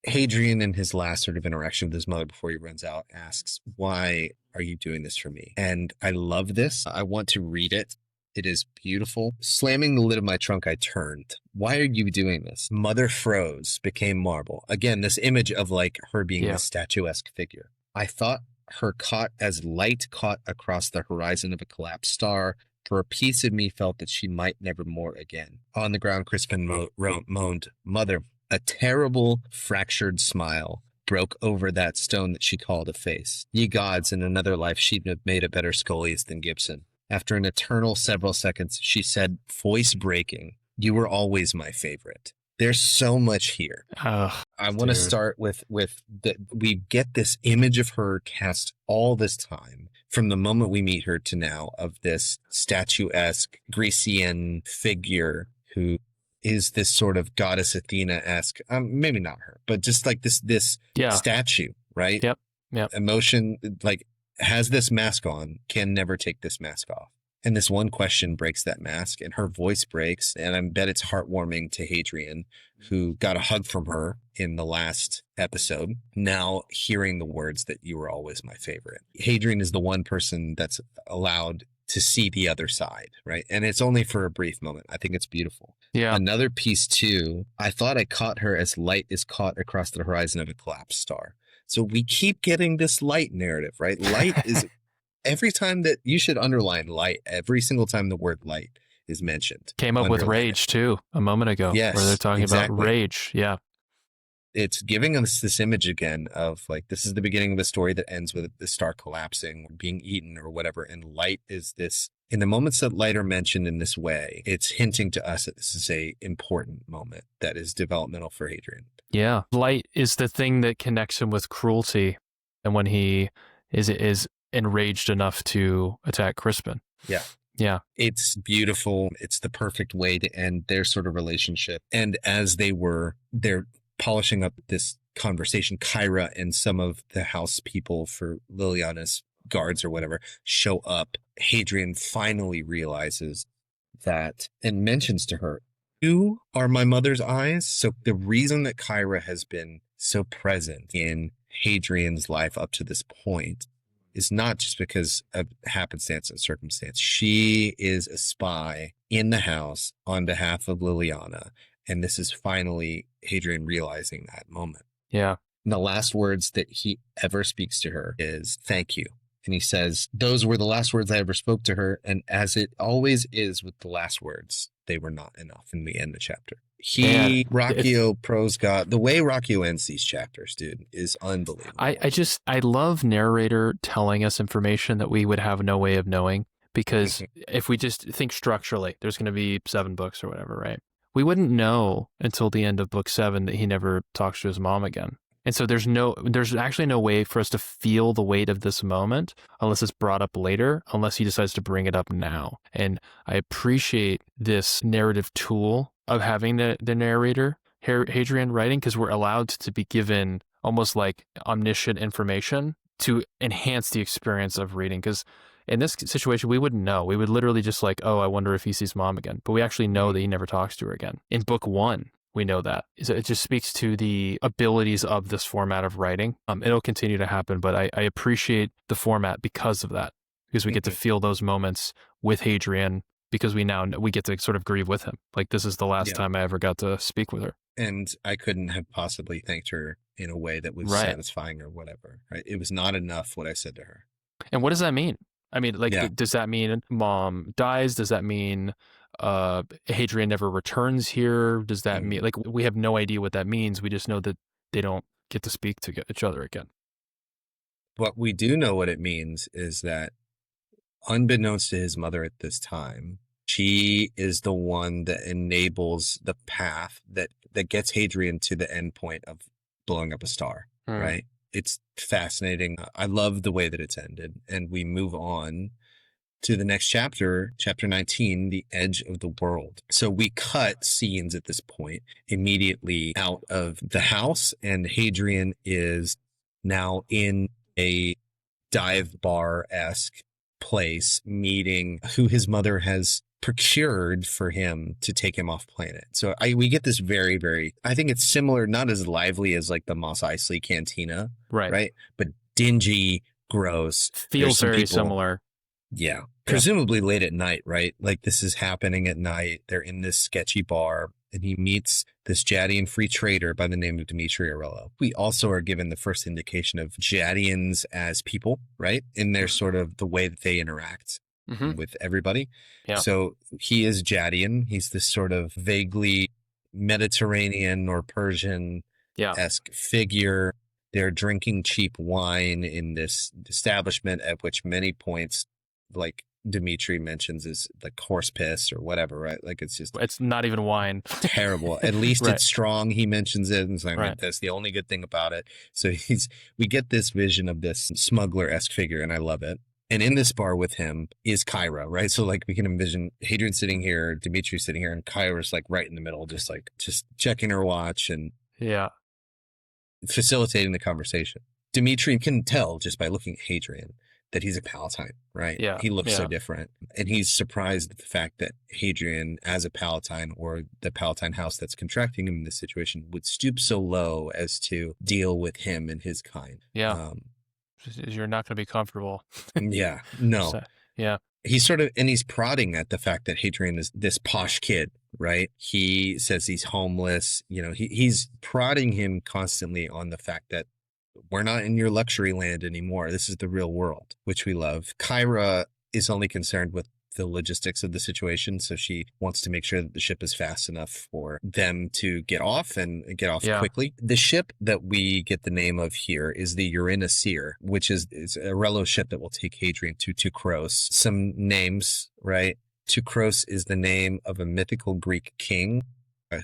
S1: Hadrian, in his last sort of interaction with his mother before he runs out, asks, "Why are you doing this for me?" And I love this. I want to read it. It is beautiful. Slamming the lid of my trunk, I turned. "Why are you doing this?" Mother froze, became marble. Again, this image of like her being this statuesque figure. "I thought her caught as light caught across the horizon of a collapsed star. For a piece of me felt that she might never more again." On the ground, Crispin moaned, "Mother." A terrible, fractured smile broke over that stone that she called a face. Ye gods, in another life she'd have made a better scoliost than Gibson. After an eternal several seconds, she said, voice breaking, You were always my favorite. There's so much here.
S2: Ugh,
S1: I want to
S2: dude.
S1: start with we get this image of her cast all this time from the moment we meet her to now of this statuesque Grecian figure who is this sort of goddess Athena-esque, maybe not her, but just like this
S2: Yeah.
S1: statue, right?
S2: Yep. Yep.
S1: Emotion, like, has this mask on, can never take this mask off. And this one question breaks that mask, and her voice breaks. And I bet it's heartwarming to Hadrian, who got a hug from her in the last episode. Now hearing the words that you were always my favorite. Hadrian is the one person that's allowed to see the other side, right? And it's only for a brief moment. I think it's beautiful.
S2: Yeah.
S1: Another piece too, I thought I caught her as light is caught across the horizon of a collapsed star. So we keep getting this light narrative, right? Light is every time that you should underline light, every single time the word light is mentioned.
S2: Came up with rage too a moment ago.
S1: Yes,
S2: where they're talking
S1: exactly.
S2: about rage. Yeah.
S1: It's giving us this image again of like, this is the beginning of the story that ends with the star collapsing, being eaten or whatever. And light is this, in the moments that light are mentioned in this way, it's hinting to us that this is a important moment that is developmental for Hadrian.
S2: Yeah. Light is the thing that connects him with cruelty. And when he is enraged enough to attack Crispin.
S1: Yeah.
S2: Yeah.
S1: It's beautiful. It's the perfect way to end their sort of relationship. And as they're polishing up this conversation, Kyra and some of the house people for Liliana's guards or whatever show up. Hadrian finally realizes that and mentions to her, "You are my mother's eyes." So the reason that Kyra has been so present in Hadrian's life up to this point is not just because of happenstance and circumstance. She is a spy in the house on behalf of Liliana. And this is finally Hadrian realizing that moment.
S2: Yeah.
S1: And the last words that he ever speaks to her is "thank you." And he says, "Those were the last words I ever spoke to her. And as it always is with the last words, they were not enough." And we end the chapter. Rocchio God. The way Rocchio ends these chapters, dude, is unbelievable.
S2: I love narrator telling us information that we would have no way of knowing, because if we just think structurally, there's going to be 7 books or whatever, right? We wouldn't know until the end of book 7 that he never talks to his mom again. And so there's actually no way for us to feel the weight of this moment unless it's brought up later, unless he decides to bring it up now. And I appreciate this narrative tool of having the narrator, Hadrian, writing, because we're allowed to be given almost like omniscient information to enhance the experience of reading. Because in this situation, we wouldn't know. We would literally just like, oh, I wonder if he sees mom again. But we actually know that he never talks to her again. In book 1, we know that. So it just speaks to the abilities of this format of writing. It'll continue to happen, but I appreciate the format because of that, because we get to feel those moments with Hadrian, because we get to sort of grieve with him. Like, this is the last time I ever got to speak with her.
S1: And I couldn't have possibly thanked her in a way that was satisfying or whatever, right? It was not enough what I said to her.
S2: And what does that mean? I mean, like, does that mean mom dies? Does that mean Hadrian never returns here? Does that mean, like, we have no idea what that means. We just know that they don't get to speak to each other again.
S1: What we do know what it means is that, unbeknownst to his mother at this time, she is the one that enables the path that gets Hadrian to the end point of blowing up a star, right? It's fascinating. I love the way that it's ended. And we move on to the next chapter, chapter 19, The Edge of the World. So we cut scenes at this point immediately out of the house, and Hadrian is now in a dive bar-esque place meeting who his mother has procured for him to take him off planet. So we get this very, very, I think it's similar, not as lively as like the Mos Eisley Cantina, right? But dingy, gross.
S2: Feels very similar.
S1: Yeah. Presumably late at night, right? Like, this is happening at night. They're in this sketchy bar, and he meets this Jadian free trader by the name of Dmitri Arello. We also are given the first indication of Jadians as people, right? In their sort of the way that they interact with everybody. Yeah. So he is Jadian. He's this sort of vaguely Mediterranean or Persian-esque figure. They're drinking cheap wine in this establishment at which many points, like, Dimitri mentions is like horse piss or whatever, right? Like it's just
S2: It's not even wine.
S1: terrible. At least
S2: Right.
S1: it's strong. He mentions it, and it's like,
S2: Right.
S1: that's the only good thing about it. So we get this vision of this smuggler-esque figure, and I love it. And in this bar with him is Kyra, right? So like we can envision Hadrian sitting here, Dimitri sitting here, and Kyra's like right in the middle, just checking her watch and
S2: Yeah.
S1: facilitating the conversation. Dimitri can tell just by looking at Hadrian that he's a Palatine, right?
S2: Yeah.
S1: He looks so
S2: Yeah.
S1: different. And he's surprised at the fact that Hadrian, as a Palatine or the Palatine house that's contracting him in this situation, would stoop so low as to deal with him and his kind.
S2: Yeah. You're not going to be comfortable.
S1: Yeah, no.
S2: So, yeah.
S1: He's prodding at the fact that Hadrian is this posh kid, right? He says he's homeless. You know, he's prodding him constantly on the fact that we're not in your luxury land anymore. This is the real world, which we love. Kyra is only concerned with the logistics of the situation. So she wants to make sure that the ship is fast enough for them to get off and get off quickly. The ship that we get the name of here is the Eurynoceer, which is a Rello ship that will take Hadrian to Teucros. Some names, right? Teucros is the name of a mythical Greek king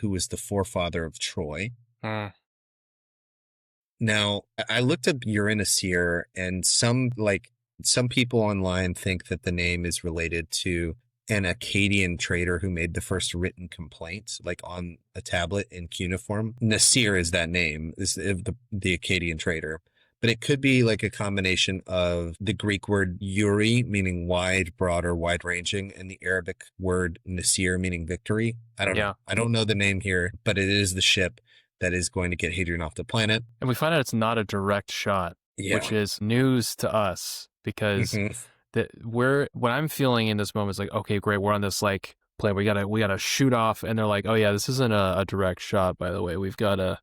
S1: who was the forefather of Troy. Now, I looked up Eurynoceer, and some people online think that the name is related to an Akkadian trader who made the first written complaint, like on a tablet in cuneiform. Nasir is that name, is the Akkadian trader. But it could be like a combination of the Greek word Yuri, meaning wide, broad, or wide-ranging, and the Arabic word Nasir, meaning victory. I don't know. I don't know the name here, but it is the ship that is going to get Hadrian off the planet.
S2: And we find out it's not a direct shot, which is news to us, because what I'm feeling in this moment is like, okay, great, we're on this like plane. We gotta shoot off, and they're like, oh yeah, this isn't a direct shot, by the way. We gotta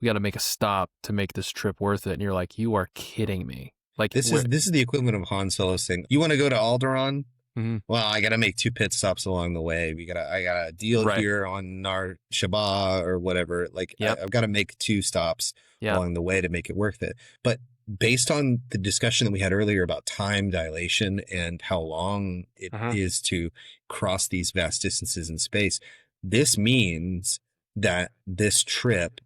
S2: make a stop to make this trip worth it. And you're like, you are kidding me. Like
S1: this is the equivalent of Han Solo saying, you want to go to Alderaan? Mm-hmm. Well, I got to make 2 pit stops along the way. I got a deal here on Nar Shaba or whatever. Like I've got to make 2 stops along the way to make it worth it. But based on the discussion that we had earlier about time dilation and how long it is to cross these vast distances in space, this means that this trip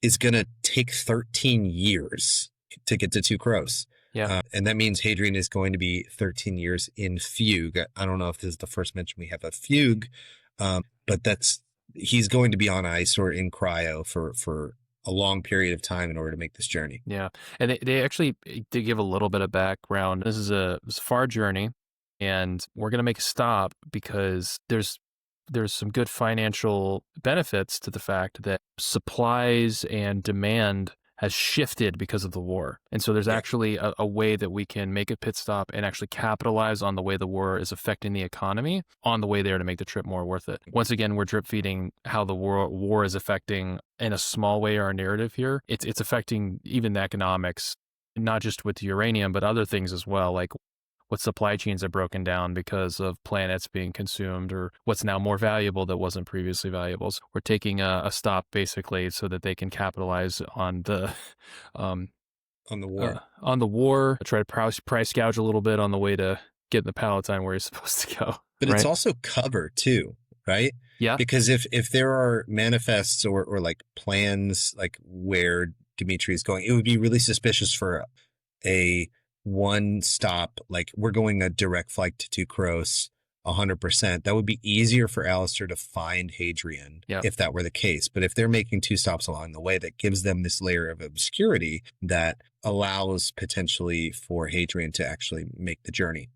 S1: is going to take 13 years to get to Teucros. Yeah. And that means Hadrian is going to be 13 years in fugue. I don't know if this is the first mention we have of fugue, but he's going to be on ice or in cryo for a long period of time in order to make this journey.
S2: Yeah. And they actually did give a little bit of background. This is a far journey, and we're going to make a stop because there's some good financial benefits to the fact that supplies and demand has shifted because of the war. And so there's actually a way that we can make a pit stop and actually capitalize on the way the war is affecting the economy on the way there to make the trip more worth it. Once again, we're drip feeding how the war is affecting in a small way our narrative here. It's affecting even the economics, not just with the uranium, but other things as well, like what supply chains are broken down because of planets being consumed, or what's now more valuable that wasn't previously valuable. So we're taking a stop basically so that they can capitalize on the war, try to price gouge a little bit on the way to get the Palatine where he's supposed to go.
S1: But it's also cover too, right?
S2: Yeah.
S1: Because if there are manifests or like plans like where Dimitri is going, it would be really suspicious for a one stop, like we're going a direct flight to Teucros 100%. That would be easier for Alistair to find Hadrian if that were the case. But if they're making 2 stops along the way, that gives them this layer of obscurity that allows potentially for Hadrian to actually make the journey.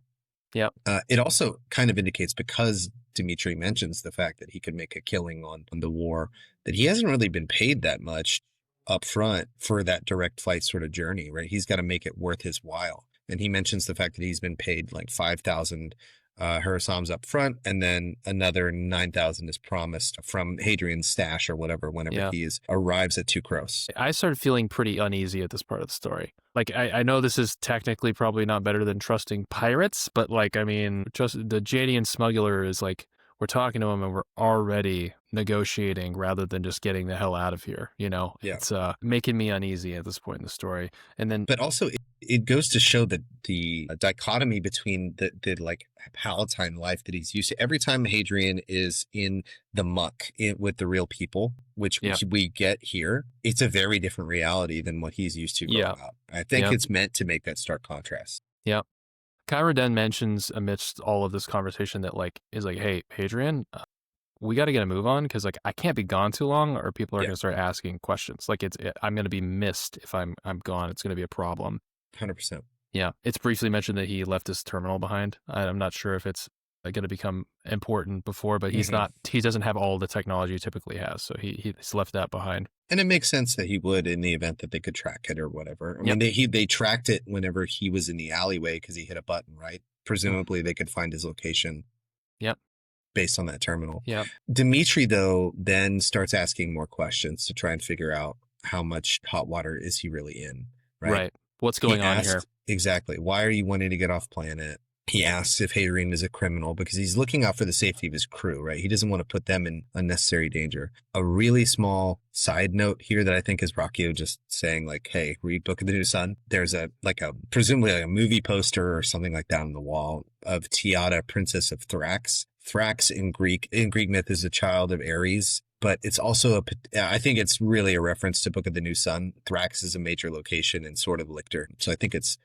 S2: Yeah.
S1: It also kind of indicates, because Dimitri mentions the fact that he could make a killing on the war, that he hasn't really been paid that much up front for that direct flight sort of journey, right? He's got to make it worth his while. And he mentions the fact that he's been paid like 5,000 Harasams up front, and then another 9,000 is promised from Hadrian's stash or whatever whenever he arrives at Teucros.
S2: I started feeling pretty uneasy at this part of the story. Like, I know this is technically probably not better than trusting pirates, but like, I mean, just the Jadian smuggler is like we're talking to him and we're already negotiating rather than just getting the hell out of here.
S1: Yeah.
S2: It's making me uneasy at this point in the story. And then,
S1: But also, it goes to show that the dichotomy between the like Palatine life that he's used to. Every time Hadrian is in the muck with the real people, which
S2: yeah,
S1: we get here, it's a very different reality than what he's used to growing
S2: yeah,
S1: up. I think
S2: yeah,
S1: it's meant to make that stark contrast.
S2: yeah. Kyra then mentions amidst all of this conversation that like is like, hey, Hadrian, we got to get a move on because like I can't be gone too long, or people are
S1: Yeah,
S2: going to start asking questions. Like I'm going to be missed if I'm gone. It's going to be a problem.
S1: 100%.
S2: Yeah, it's briefly mentioned that he left his terminal behind. I'm not sure if it's going to become important before, but he's
S1: Hmm.
S2: not. He doesn't have all the technology he typically has, so he's left that behind.
S1: And it makes sense that he would in the event that they could track it or whatever. I
S2: Yep.
S1: mean, they tracked it whenever he was in the alleyway because he hit a button, right? Presumably, they could find his location
S2: Yep.
S1: based on that terminal.
S2: Yep.
S1: Dimitri, though, then starts asking more questions to try and figure out how much hot water is he really in, right?
S2: Right. What's
S1: He
S2: going on
S1: asked,
S2: here?
S1: exactly, why are you wanting to get off planet? He asks if Hadrian is a criminal because he's looking out for the safety of his crew, right? He doesn't want to put them in unnecessary danger. A really small side note here that I think is Brachio just saying like, hey, read Book of the New Sun. There's presumably like a movie poster or something like that on the wall of Tiata, Princess of Thrax. Thrax in Greek myth is a child of Ares, but it's also I think it's really a reference to Book of the New Sun. Thrax is a major location in Sword of Lictor. So I think it's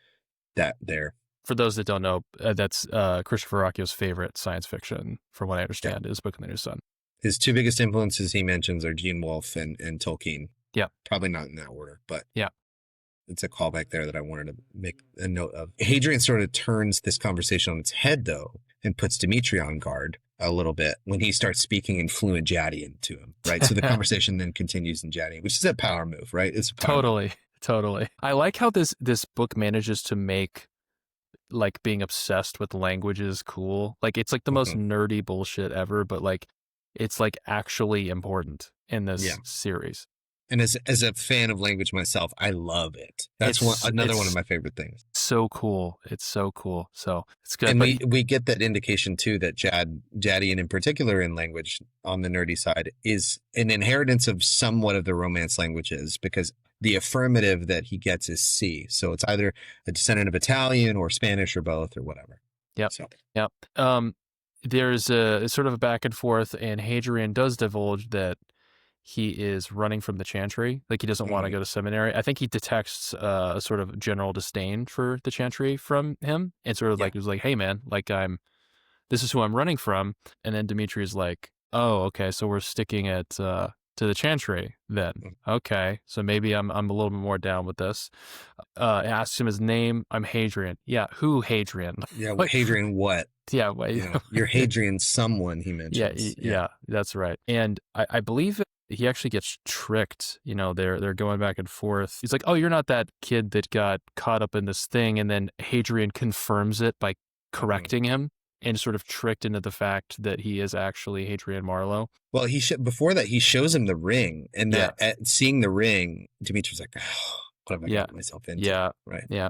S1: that there.
S2: For those that don't know, that's Christopher Rocchio's favorite science fiction, from what I understand, is Book of the New Sun.
S1: His two biggest influences he mentions are Gene Wolfe and Tolkien.
S2: Yeah.
S1: Probably not in that order, but
S2: yeah,
S1: it's a callback there that I wanted to make a note of. Hadrian sort of turns this conversation on its head, though, and puts Dimitri on guard a little bit when he starts speaking in fluent Jadian to him, right? So the conversation then continues in Jadian, which is a power move, right? It's a power move.
S2: Totally. I like how this book manages to make like being obsessed with languages cool. Like it's like the most nerdy bullshit ever, but like it's like actually important in this series.
S1: And as a fan of language myself, I love it. That's another one of my favorite things.
S2: So cool. It's so cool. So it's good.
S1: And we get that indication too that Jadian in particular in language on the nerdy side is an inheritance of somewhat of the Romance languages because the affirmative that he gets is C. So it's either a descendant of Italian or Spanish or both or whatever.
S2: Yep.
S1: So.
S2: Yep. There's a sort of a back and forth, and Hadrian does divulge that he is running from the chantry. Like he doesn't want to go to seminary. I think he detects a sort of general disdain for the chantry from him, and sort of like was like, "Hey man, like this is who I'm running from." And then Dimitri is like, "Oh, okay, so we're sticking at to the chantry then. Okay, so maybe I'm a little bit more down with this." Asks him his name. I'm Hadrian. Yeah, who Hadrian?
S1: Yeah, Hadrian what?
S2: Yeah,
S1: you're Hadrian someone, he mentions.
S2: Yeah, that's right. And I believe he actually gets tricked. They're going back and forth. He's like, "Oh, you're not that kid that got caught up in this thing," and then Hadrian confirms it by correcting him. And sort of tricked into the fact that he is actually Hadrian Marlowe.
S1: Well, before that, he shows him the ring, and that at seeing the ring, Dimitri's like, oh, what have I gotten myself into?
S2: Yeah,
S1: right.
S2: Yeah,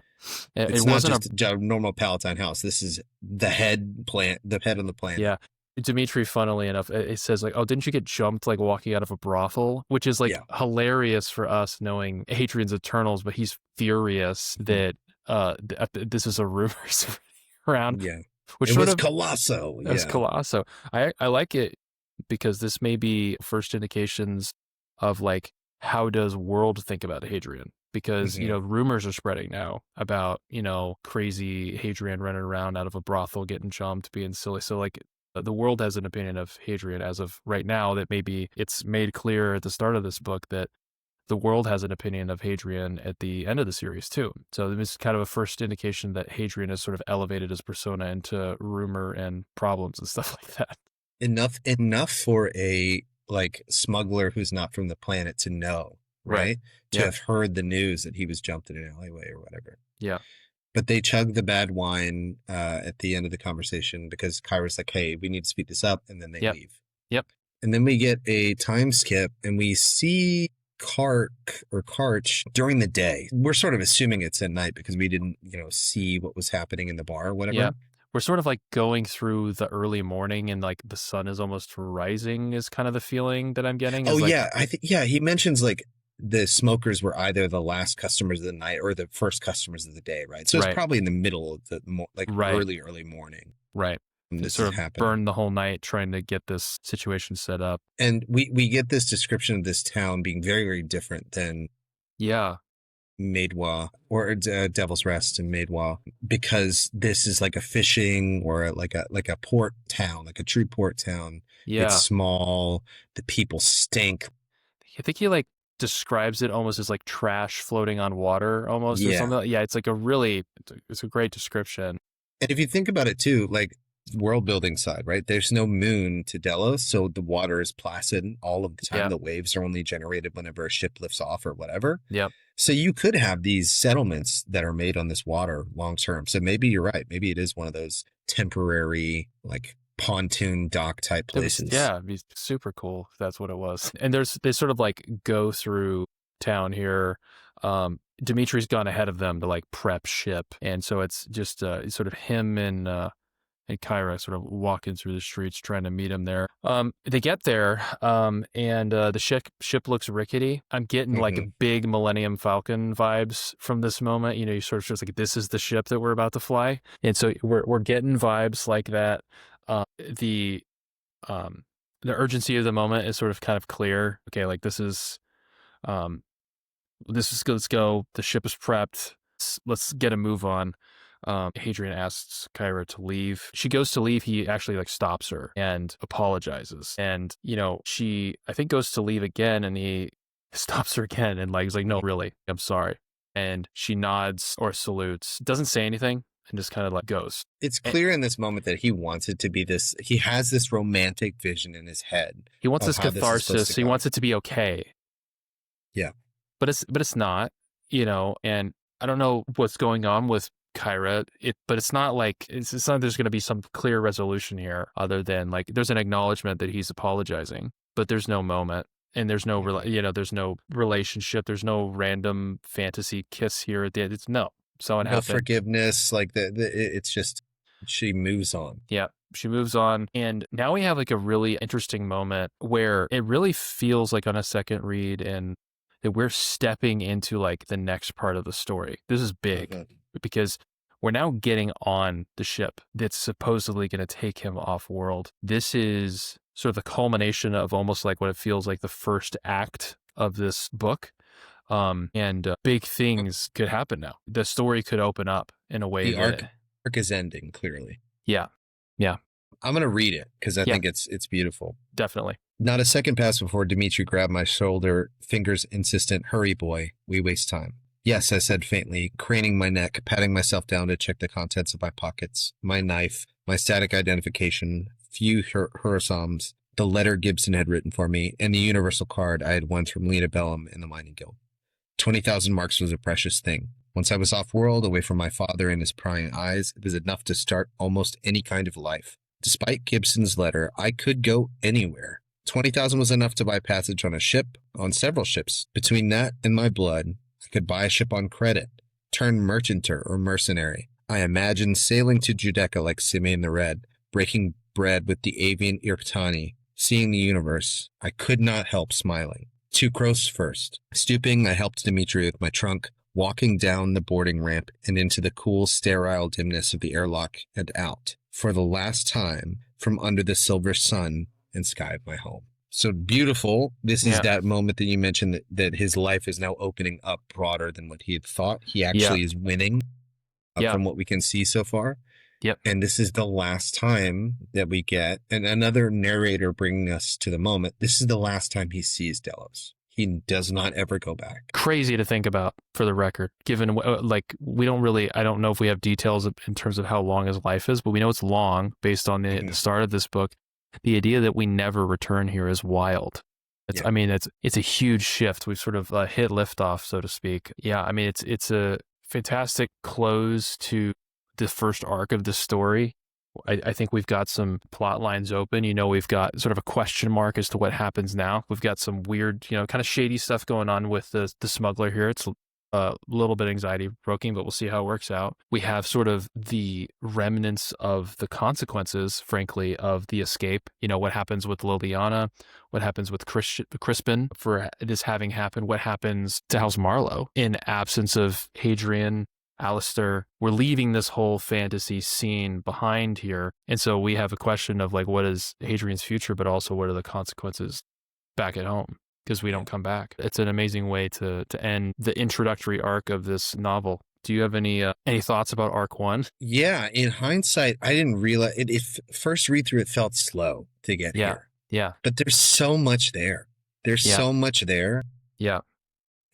S1: it's not just a normal Palatine house. This is the head on the plant.
S2: Yeah. Dimitri, funnily enough, it says like, "Oh, didn't you get jumped like walking out of a brothel?" Which is like hilarious for us knowing Hadrian's Eternals, but he's furious that this is a rumor around.
S1: Yeah.
S2: Which
S1: it was Colosso.
S2: It was Colosso. I like it because this may be first indications of like how does world think about Hadrian? Because rumors are spreading now about crazy Hadrian running around out of a brothel, getting jumped, being silly. So like the world has an opinion of Hadrian as of right now that maybe it's made clear at the start of this book that the world has an opinion of Hadrian at the end of the series too. So this is kind of a first indication that Hadrian has sort of elevated his persona into rumor and problems and stuff like that.
S1: Enough for a like smuggler who's not from the planet to know, right? To have heard the news that he was jumped in an alleyway or whatever.
S2: Yeah.
S1: But they chug the bad wine at the end of the conversation because Kyra's like, "Hey, we need to speed this up," and then they leave.
S2: Yep.
S1: And then we get a time skip and we see Karch during the day. We're sort of assuming it's at night because we didn't, see what was happening in the bar or whatever.
S2: Yeah. we're sort of like going through the early morning and like the sun is almost rising is kind of the feeling that I'm getting
S1: Oh
S2: is like,
S1: yeah, I think yeah, he mentions like the smokers were either the last customers of the night or the first customers of the day, right? So it's
S2: right,
S1: probably in the middle of the like
S2: right,
S1: early morning
S2: right.
S1: when
S2: They
S1: this
S2: sort
S1: is
S2: of
S1: happening.
S2: burn the whole night trying to get this situation set up.
S1: And we get this description of this town being very different than
S2: Yeah.
S1: Maidwa or Devil's Rest in Maidwa, because this is like a fishing or like a port town, like a true port town. It's
S2: Yeah.
S1: small. The people stink.
S2: I think he like describes it almost as like trash floating on water almost or
S1: Yeah.
S2: something. Yeah. It's like a really, it's a great description.
S1: And if you think about it too, like world building side, right? There's no moon to Delos, so the water is placid all of the time.
S2: Yeah.
S1: The waves are only generated whenever a ship lifts off or whatever.
S2: Yep.
S1: So you could have these settlements that are made on this water long term. So maybe you're right. Maybe it is one of those temporary, like pontoon dock type places.
S2: Yeah, it'd be super cool if that's what it was. And they sort of like go through town here. Dimitri's gone ahead of them to like prep ship. And so it's just sort of him and Kyra sort of walking through the streets trying to meet him there. They get there, and the ship looks rickety. I'm getting like
S1: Mm-hmm.
S2: big Millennium Falcon vibes from this moment. You know, you sort of just like, this is the ship that we're about to fly. And so we're getting vibes like that. The urgency of the moment is sort of kind of clear. Okay, like this is let's go. The ship is prepped. Let's get a move on. Hadrian asks Kyra to leave. She goes to leave. He actually like stops her and apologizes. And, you know, she, I think, goes to leave again and he stops her again and like, he's like, no, really, I'm sorry. And she nods or salutes, doesn't say anything and just kind of like goes.
S1: It's clear in this moment that he wants it to be this, he has this romantic vision in his head.
S2: He wants
S1: of
S2: this
S1: how this is supposed
S2: catharsis.
S1: to
S2: He
S1: go.
S2: wants it to be okay.
S1: Yeah.
S2: But it's not, you know, and I don't know what's going on with Kyra, but it's not like it's not there's going to be some clear resolution here other than like there's an acknowledgement that he's apologizing, but there's no moment and there's no there's no relationship, there's no random fantasy kiss here at the end. It's no
S1: No
S2: happened.
S1: forgiveness. Like it's just, she moves on.
S2: Yeah, she moves on. And now we have like a really interesting moment where it really feels like on a second read and that we're stepping into like the next part of the story. This is big because we're now getting on the ship that's supposedly going to take him off world. This is sort of the culmination of almost like what it feels like the first act of this book. And big things could happen now. The story could open up in a way
S1: The arc is ending clearly.
S2: Yeah. Yeah.
S1: I'm going to read it because I think it's beautiful.
S2: Definitely.
S1: Not a second passed before Dimitri grabbed my shoulder, fingers insistent, "Hurry, boy, we waste time." "Yes," I said faintly, craning my neck, patting myself down to check the contents of my pockets, my knife, my static identification, few Hurasams, the letter Gibson had written for me, and the universal card I had won from Lena Bellum in the mining guild. 20,000 marks was a precious thing. Once I was off-world, away from my father and his prying eyes, it was enough to start almost any kind of life. Despite Gibson's letter, I could go anywhere. 20,000 was enough to buy passage on a ship, on several ships. Between that and my blood, I could buy a ship on credit, turn merchanter or mercenary. I imagined sailing to Judeca like Simeon the Red, breaking bread with the avian Irptani, seeing the universe. I could not help smiling. To Kroos first. Stooping, I helped Dimitri with my trunk, walking down the boarding ramp and into the cool, sterile dimness of the airlock and out, for the last time, from under the silver sun and sky of my home. So beautiful. This is that moment that you mentioned that his life is now opening up broader than what he had thought. He actually is winning from what we can see so far.
S2: Yep.
S1: And this is the last time that we get, and another narrator bringing us to the moment, this is the last time he sees Delos. He does not ever go back.
S2: Crazy to think about, for the record, given like we don't really, I don't know if we have details in terms of how long his life is, but we know it's long based on the start of this book. The idea that we never return here is wild. I mean, it's a huge shift. We've sort of hit liftoff, so to speak. Yeah, I mean, it's a fantastic close to the first arc of the story. I think we've got some plot lines open. You know, we've got sort of a question mark as to what happens now. We've got some weird, you know, kind of shady stuff going on with the smuggler here. It's a little bit anxiety provoking, but we'll see how it works out. We have sort of the remnants of the consequences, frankly, of the escape. You know, what happens with Liliana, what happens with Crispin for this having happened, what happens to House Marlowe in absence of Hadrian, Alistair. We're leaving this whole fantasy scene behind here. And so we have a question of like, what is Hadrian's future, but also what are the consequences back at home? Because we don't come back. It's an amazing way to end the introductory arc of this novel. Do you have any thoughts about arc 1?
S1: Yeah, in hindsight, I didn't realize it. First read through, it felt slow to get here.
S2: Yeah.
S1: But there's so much there. There's so much there.
S2: Yeah.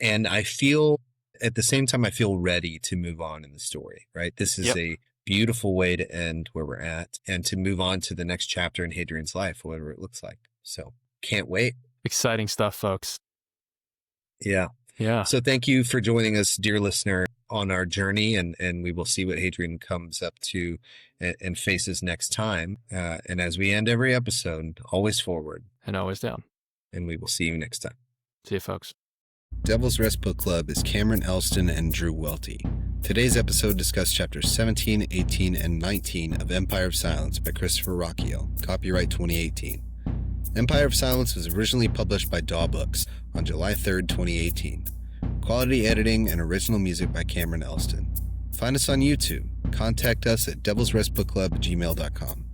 S1: And I feel, at the same time, I feel ready to move on in the story, right? This is a beautiful way to end where we're at and to move on to the next chapter in Hadrian's life, whatever it looks like. So can't wait.
S2: Exciting stuff, folks.
S1: Yeah. So thank you for joining us, dear listener, on our journey, and we will see what Hadrian comes up to and faces next time. And as we end every episode, always forward.
S2: And always down.
S1: And we will see you next time.
S2: See you, folks.
S1: Devil's Rest Book Club is Cameron Elston and Drew Welty. Today's episode discussed chapters 17, 18, and 19 of Empire of Silence by Christopher Rocchio, copyright 2018. Empire of Silence was originally published by Daw Books on July 3rd, 2018. Quality editing and original music by Cameron Elston. Find us on YouTube. Contact us at devilsrestbookclub@gmail.com.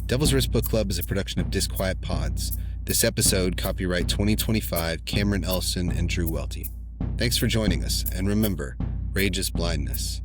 S1: Devil's Rest Book Club is a production of Disquiet Pods. This episode, copyright 2025, Cameron Elston and Drew Welty. Thanks for joining us, and remember, rage is blindness.